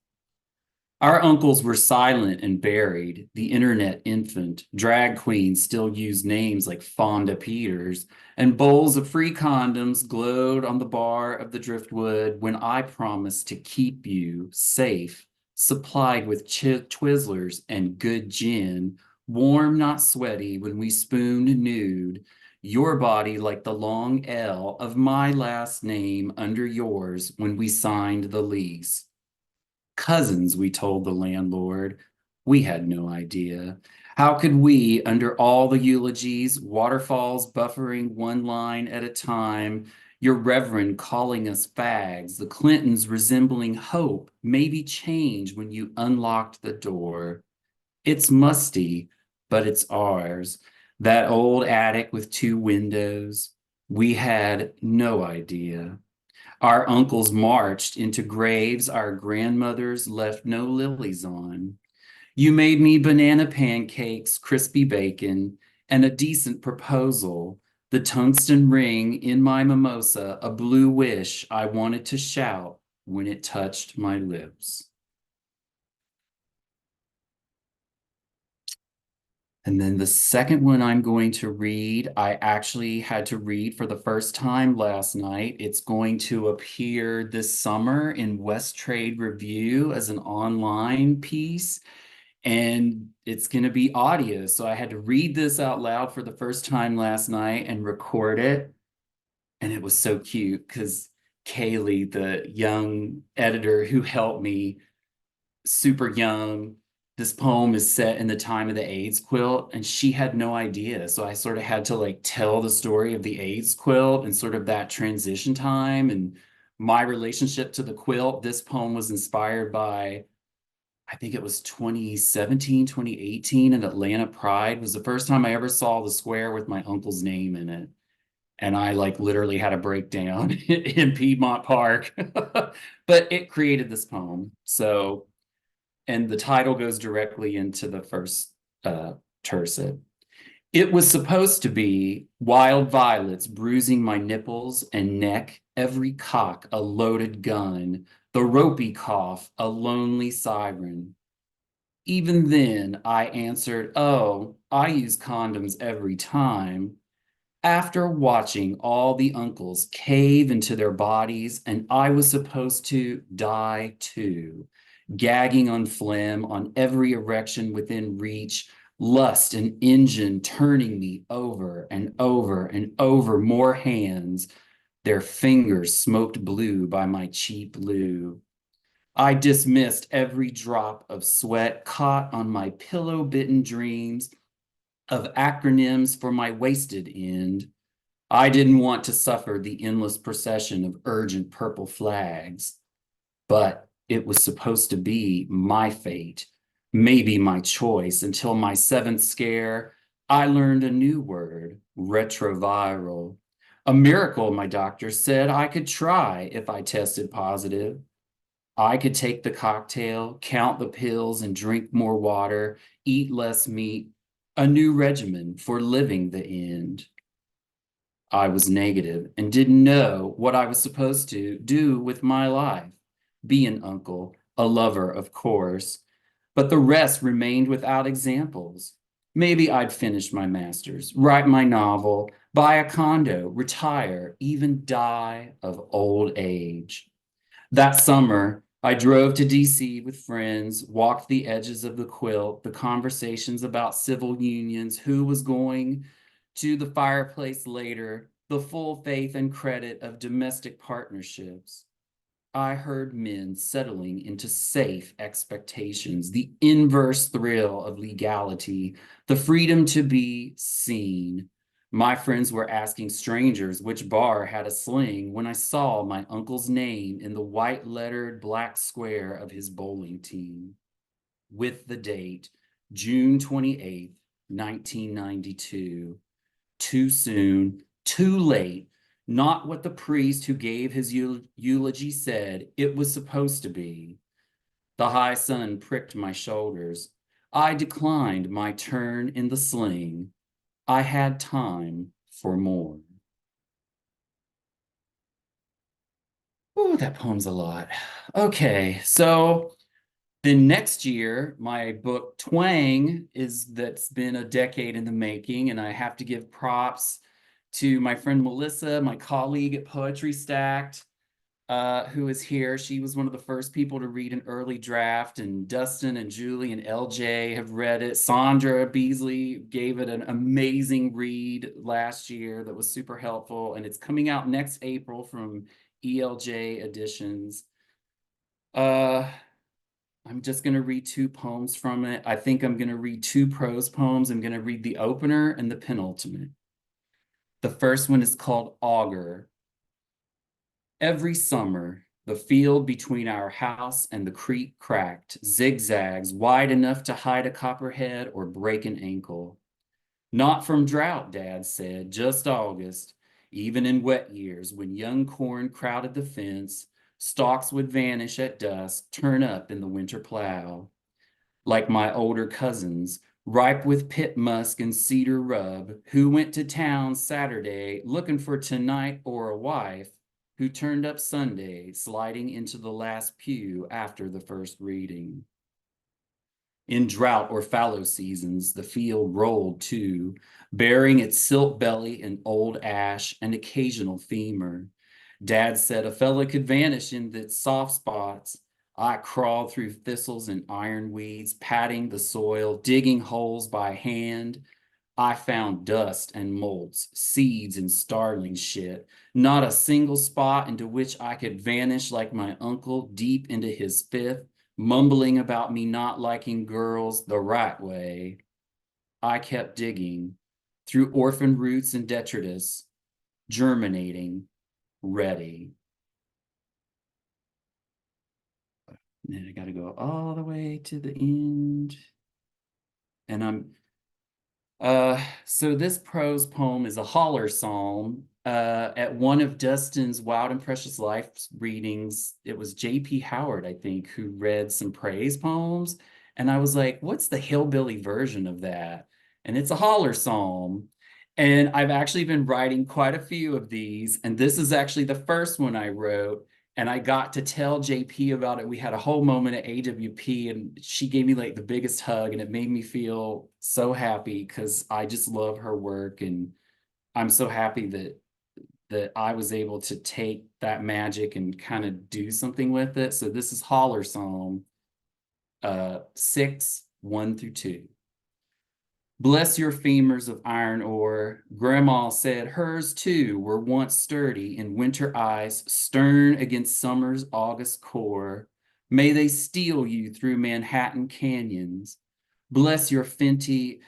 Speaker 5: Our uncles were silent and buried. The internet infant, drag queens still used names like Fonda Peters, and bowls of free condoms glowed on the bar of the driftwood when I promised to keep you safe, supplied with Twizzlers and good gin, warm, not sweaty when we spooned nude, your body like the long L of my last name under yours when we signed the lease. Cousins, we told the landlord. We had no idea. How could we, under all the eulogies, waterfalls buffering one line at a time, your reverend calling us fags, the Clintons resembling hope, maybe change when you unlocked the door. It's musty, but it's ours. That old attic with two windows. We had no idea. Our uncles marched into graves our grandmothers left no lilies on. You made me banana pancakes, crispy bacon, and a decent proposal. The tungsten ring in my mimosa, a blue wish I wanted to shout when it touched my lips. And then the second one I'm going to read, I actually had to read for the first time last night. It's going to appear this summer in West Trade Review as an online piece, and it's going to be audio. So I had to read this out loud for the first time last night and record it. And it was so cute because Kaylee, the young editor who helped me, super young. This poem is set in the time of the AIDS quilt, and she had no idea. So I sort of had to like tell the story of the AIDS quilt and sort of that transition time and my relationship to the quilt. This poem was inspired by, I think it was 2017, 2018, and Atlanta Pride was the first time I ever saw the square with my uncle's name in it. And I like literally had a breakdown in Piedmont Park, but it created this poem. So, and the title goes directly into the first tercet. It was supposed to be wild violets bruising my nipples and neck, every cock a loaded gun, the ropey cough a lonely siren. Even then, I answered, oh, I use condoms every time. After watching all the uncles cave into their bodies, and I was supposed to die too, gagging on phlegm on every erection within reach, lust an engine turning me over and over and over, more hands, their fingers smoked blue by my cheap loo. I dismissed every drop of sweat caught on my pillow-bitten dreams of acronyms for my wasted end. I didn't want to suffer the endless procession of urgent purple flags, but it was supposed to be my fate, maybe my choice, until my seventh scare, I learned a new word, retroviral. A miracle, my doctor said I could try if I tested positive. I could take the cocktail, count the pills, and drink more water, eat less meat, a new regimen for living the end. I was negative and didn't know what I was supposed to do with my life. Be an uncle, a lover, of course, but the rest remained without examples. Maybe I'd finish my master's, write my novel, buy a condo, retire, even die of old age. That summer, I drove to DC with friends, walked the edges of the quilt, the conversations about civil unions, who was going to the fireplace later, the full faith and credit of domestic partnerships. I heard men settling into safe expectations, the inverse thrill of legality, the freedom to be seen. My friends were asking strangers which bar had a sling when I saw my uncle's name in the white lettered black square of his bowling team, with the date June 28th, 1992. Too soon, too late. Not what the priest who gave his eulogy said it was supposed to be. The high sun pricked my shoulders. I declined my turn in the sling. I had time for more. Oh, that poem's a lot. Okay, so then next year, my book Twang that's been a decade in the making, and I have to give props to my friend Melissa, my colleague at Poetry Stacked, who is here. She was one of the first people to read an early draft, and Dustin and Julie and LJ have read it. Sandra Beasley gave it an amazing read last year that was super helpful, and it's coming out next April from ELJ Editions. I'm just going to read two poems from it. I think I'm going to read two prose poems. I'm going to read the opener and the penultimate. The first one is called Augur. Every summer, the field between our house and the creek cracked, zigzags wide enough to hide a copperhead or break an ankle. Not from drought, Dad said, just August. Even in wet years, when young corn crowded the fence, stalks would vanish at dusk, turn up in the winter plow. Like my older cousins, ripe with pit musk and cedar rub, who went to town Saturday looking for tonight or a wife, who turned up Sunday, sliding into the last pew after the first reading. In drought or fallow seasons, the field rolled too, bearing its silt belly and old ash and occasional femur. Dad said a fella could vanish in the soft spots. I crawled through thistles and ironweeds, patting the soil, digging holes by hand. I found dust and molds, seeds and starling shit, not a single spot into which I could vanish like my uncle deep into his fifth, mumbling about me not liking girls the right way. I kept digging through orphan roots and detritus, germinating, ready. And then I got to go all the way to the end. And so this prose poem is a holler psalm. At one of Dustin's Wild and Precious Life readings, it was J.P. Howard, I think, who read some praise poems. And I was like, what's the hillbilly version of that? And it's a holler psalm. And I've actually been writing quite a few of these. And this is actually the first one I wrote. And I got to tell JP about it. We had a whole moment at AWP and she gave me like the biggest hug and it made me feel so happy because I just love her work. And I'm so happy that I was able to take that magic and kind of do something with it. So this is Holler Psalm 6, 1 through 2. Bless your femurs of iron ore. Grandma said hers too were once sturdy in winter ice, stern against summer's August core. May they steal you through Manhattan canyons. Bless your flinty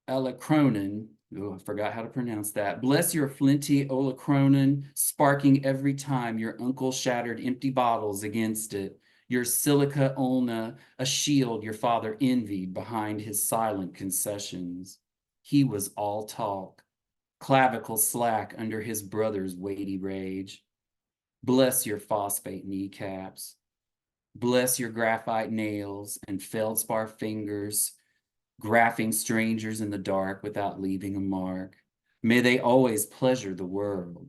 Speaker 5: Olacronin. Oh, I forgot how to pronounce that. Bless your flinty Olacronin, sparking every time your uncle shattered empty bottles against it. Your silica ulna, a shield your father envied behind his silent concessions. He was all talk, clavicle slack under his brother's weighty rage. Bless your phosphate kneecaps. Bless your graphite nails and feldspar fingers, graphing strangers in the dark without leaving a mark. May they always pleasure the world.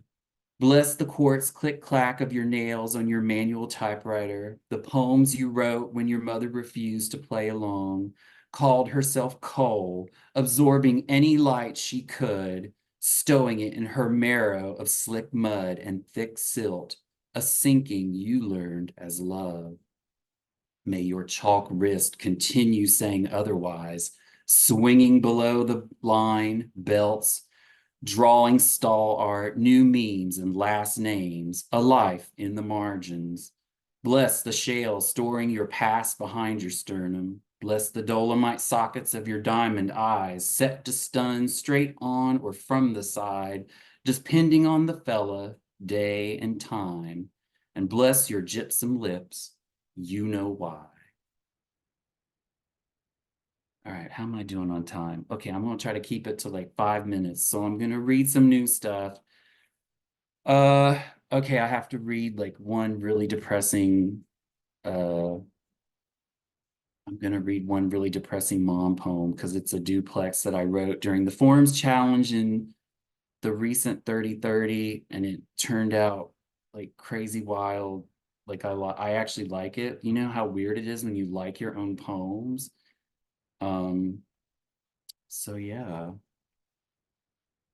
Speaker 5: Bless the quartz click-clack of your nails on your manual typewriter, the poems you wrote when your mother refused to play along, called herself coal, absorbing any light she could, stowing it in her marrow of slick mud and thick silt, a sinking you learned as love. May your chalk wrist continue saying otherwise, swinging below the line, belts, drawing stall art, new memes and last names, a life in the margins. Bless the shale storing your past behind your sternum. Bless the dolomite sockets of your diamond eyes, set to stun straight on or from the side, depending on the fella, day and time. And bless your gypsum lips, you know why. All right, how am I doing on time? Okay, I'm gonna try to keep it to like 5 minutes. So I'm gonna read some new stuff. Okay, I have to read like one really depressing, I'm gonna read one really depressing mom poem because it's a duplex that I wrote during the forums challenge in the recent 30/30, and it turned out like crazy wild. Like I actually like it. You know how weird it is when you like your own poems? So yeah,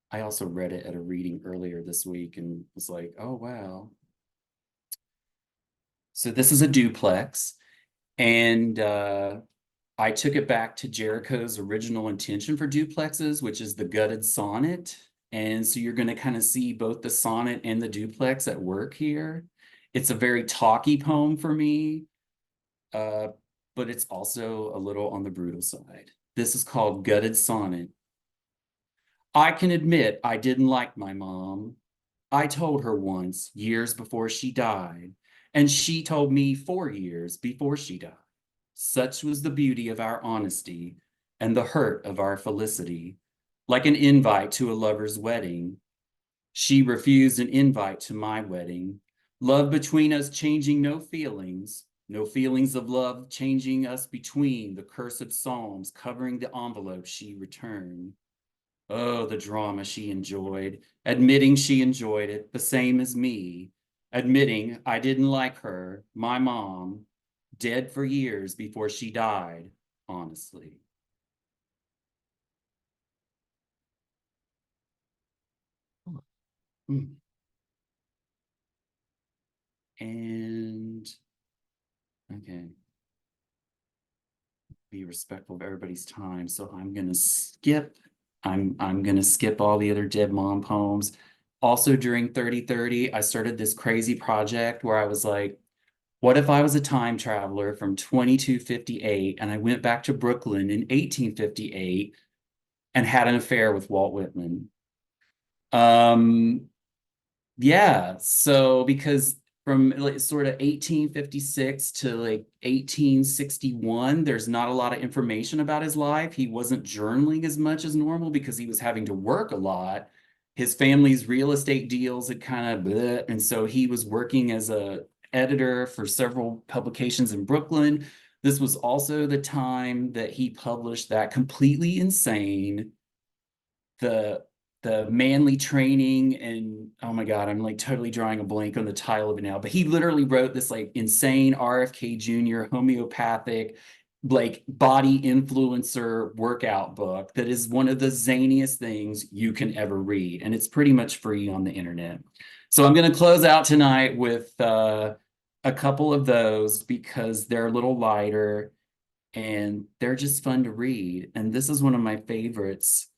Speaker 5: I also read it at a reading earlier this week and was like, oh, wow. So this is a duplex, and I took it back to Jericho's original intention for duplexes, which is the gutted sonnet. And so you're going to kind of see both the sonnet and the duplex at work here. It's a very talky poem for me, but it's also a little on the brutal side. This is called Gutted Sonnet. I can admit I didn't like my mom. I told her once, years before she died, and she told me 4 years before she died. Such was the beauty of our honesty and the hurt of our felicity, like an invite to a lover's wedding. She refused an invite to my wedding. Love between us changing no feelings of love changing us between the cursed psalms covering the envelope she returned. Oh, the drama she enjoyed, admitting she enjoyed it, the same as me, admitting I didn't like her, my mom, dead for years before she died, honestly. And, okay. Be respectful of everybody's time, so I'm gonna skip. I'm gonna skip all the other dead mom poems. Also during 30/30, I started this crazy project where I was like, what if I was a time traveler from 2258 and I went back to Brooklyn in 1858 and had an affair with Walt Whitman? Yeah, so because from like sort of 1856 to like 1861, there's not a lot of information about his life. He wasn't journaling as much as normal because he was having to work a lot. His family's real estate deals had kind of bleh, and so he was working as a editor for several publications in Brooklyn. This was also the time that he published that completely insane the manly training, and oh my God, I'm like totally drawing a blank on the title of it now, but he literally wrote this like insane RFK Jr. homeopathic like body influencer workout book that is one of the zaniest things you can ever read, and it's pretty much free on the internet. So I'm going to close out tonight with a couple of those because they're a little lighter and they're just fun to read, and this is one of my favorites.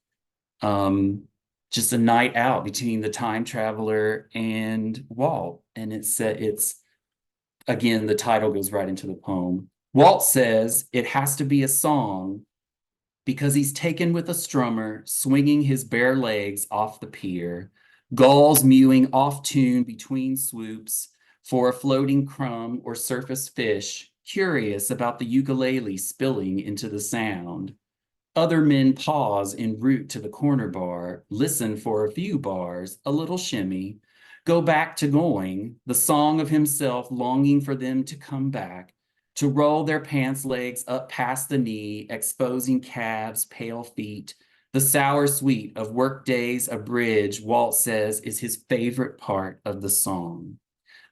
Speaker 5: Just a night out between the time traveler and Walt. And it's again, the title goes right into the poem. Walt says it has to be a song because he's taken with a strummer swinging his bare legs off the pier, gulls mewing off tune between swoops for a floating crumb or surface fish, curious about the ukulele spilling into the sound. Other men pause en route to the corner bar, listen for a few bars, a little shimmy, go back to going, the song of himself longing for them to come back, to roll their pants legs up past the knee, exposing calves, pale feet, The sour sweet of workdays abridged, Walt says, is his favorite part of the song.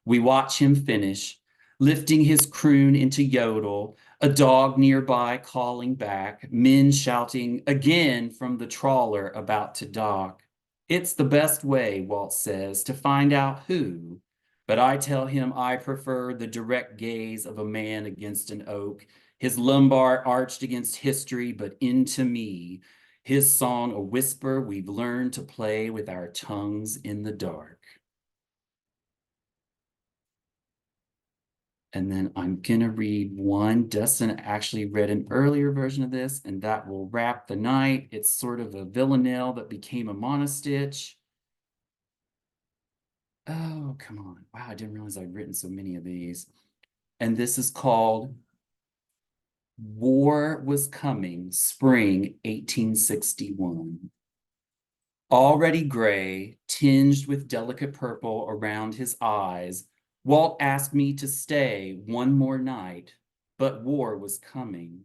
Speaker 5: We watch him finish, lifting his croon into yodel, a dog nearby calling back, men shouting again from the trawler about to dock. It's the best way, Walt says, to find out who, but I tell him I prefer the direct gaze of a man against an oak, his lumbar arched against history, but into me, his song a whisper we've learned to play with our tongues in the dark. And then I'm gonna read one. Dustin actually read an earlier version of this, and that will wrap the night. It's sort of a villanelle that became a monostitch. Oh, come on. Wow, I didn't realize I'd written so many of these. And this is called War Was Coming, Spring 1861. Already gray, tinged with delicate purple around his eyes, Walt asked me to stay one more night, but war was coming.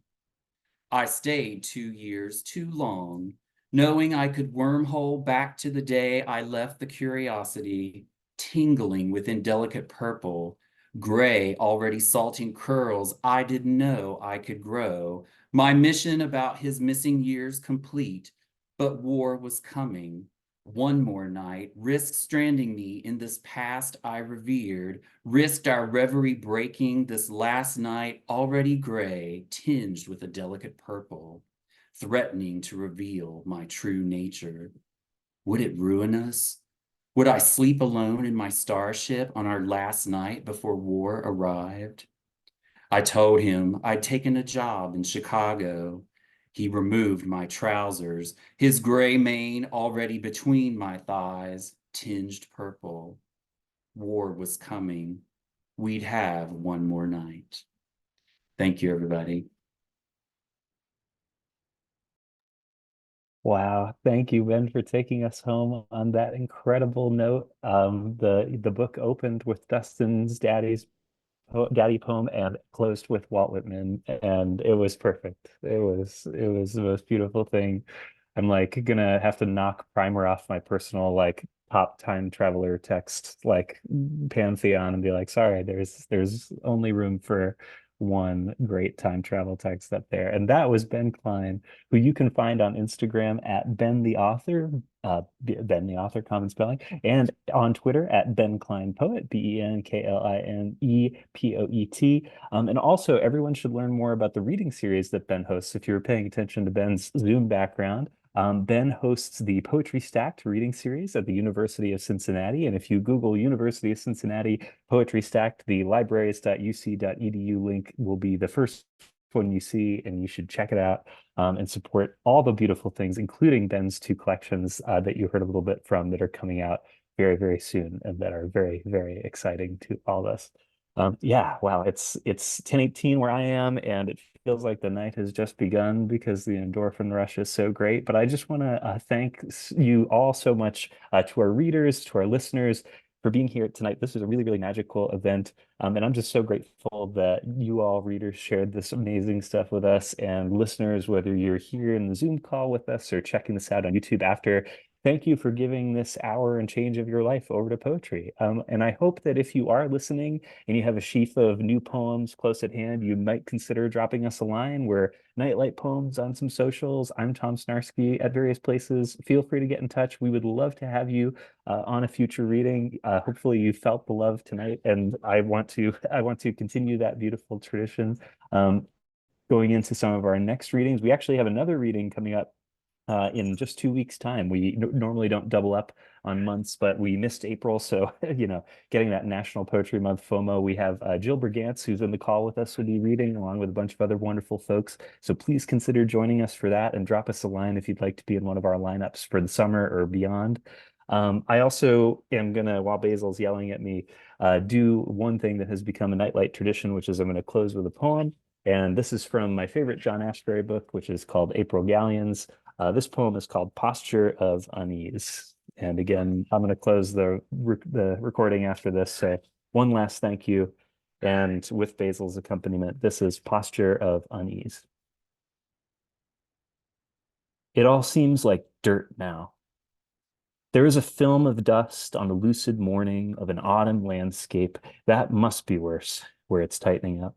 Speaker 5: I stayed 2 years too long, knowing I could wormhole back to the day I left the curiosity, tingling with indelicate purple, gray already salting curls I didn't know I could grow, my mission about his missing years complete, but war was coming. One more night, risked stranding me in this past I revered, risked our reverie breaking this last night already gray, tinged with a delicate purple, threatening to reveal my true nature. Would it ruin us? Would I sleep alone in my starship on our last night before war arrived? I told him I'd taken a job in Chicago. He removed my trousers, his gray mane already between my thighs, tinged purple. War was coming. We'd have one more night. Thank you, everybody.
Speaker 1: Wow, thank you, Ben, for taking us home on that incredible note. The book opened with Dustin's daddy poem and closed with Walt Whitman, and it was perfect. It was the most beautiful thing. I'm like gonna have to knock Primer off my personal like top time traveler text like pantheon and be like, sorry, there's only room for one great time travel text up there. And that was Ben Kline, who you can find on Instagram at Ben the Author, Ben the Author, common spelling, and on Twitter at Ben Kline Poet, BenKlinePoet. And also, everyone should learn more about the reading series that Ben hosts. If you were paying attention to Ben's Zoom background, Ben hosts the Poetry Stacked reading series at the University of Cincinnati. And if you Google University of Cincinnati Poetry Stacked, the libraries.uc.edu link will be the first one you see, and you should check it out and support all the beautiful things, including Ben's two collections that you heard a little bit from that are coming out very, very soon and that are very, very exciting to all of us. Yeah, wow, it's 10:18 where I am, and it feels like the night has just begun because the endorphin rush is so great. But I just want to thank you all so much, to our readers, to our listeners, for being here tonight. This is a really, really magical event. And I'm just so grateful that you all readers shared this amazing stuff with us, and listeners, whether you're here in the Zoom call with us or checking this out on YouTube after. Thank you for giving this hour and change of your life over to poetry. And I hope that if you are listening and you have a sheaf of new poems close at hand, you might consider dropping us a line. We're Nightlight Poems on some socials. I'm Tom Snarsky at various places. Feel free to get in touch. We would love to have you on a future reading. Hopefully you felt the love tonight, and I want to continue that beautiful tradition. Going into some of our next readings, we actually have another reading coming up in just 2 weeks' time. We normally don't double up on months, but we missed April. So, getting that National Poetry Month FOMO, we have Jill Brigance, who's in the call with us, will be reading along with a bunch of other wonderful folks. So please consider joining us for that and drop us a line if you'd like to be in one of our lineups for the summer or beyond. I also am gonna, while Basil's yelling at me, do one thing that has become a nightlight tradition, which is I'm gonna close with a poem. And this is from my favorite John Ashbery book, which is called April Galleons. This poem is called Posture of Unease. And again, I'm going to close the recording after this. So one last thank you. And with Basil's accompaniment, this is Posture of Unease. It all seems like dirt now. There is a film of dust on a lucid morning of an autumn landscape. That must be worse, where it's tightening up,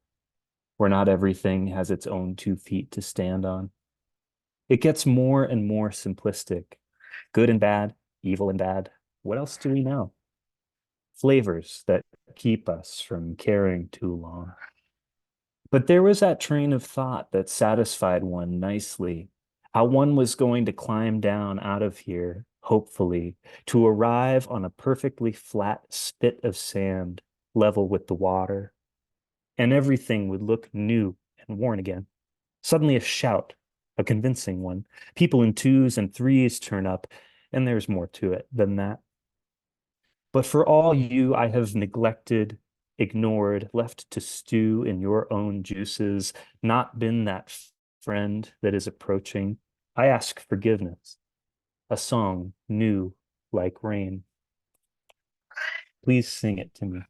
Speaker 1: where not everything has its own 2 feet to stand on. It gets more and more simplistic. Good and bad, evil and bad. What else do we know? Flavors that keep us from caring too long. But there was that train of thought that satisfied one nicely, how one was going to climb down out of here, hopefully, to arrive on a perfectly flat spit of sand, level with the water, and everything would look new and worn again. Suddenly a shout, a convincing one. People in twos and threes turn up, and there's more to it than that. But for all you I have neglected, ignored, left to stew in your own juices, not been that friend that is approaching, I ask forgiveness. A song new like rain. Please sing it to me.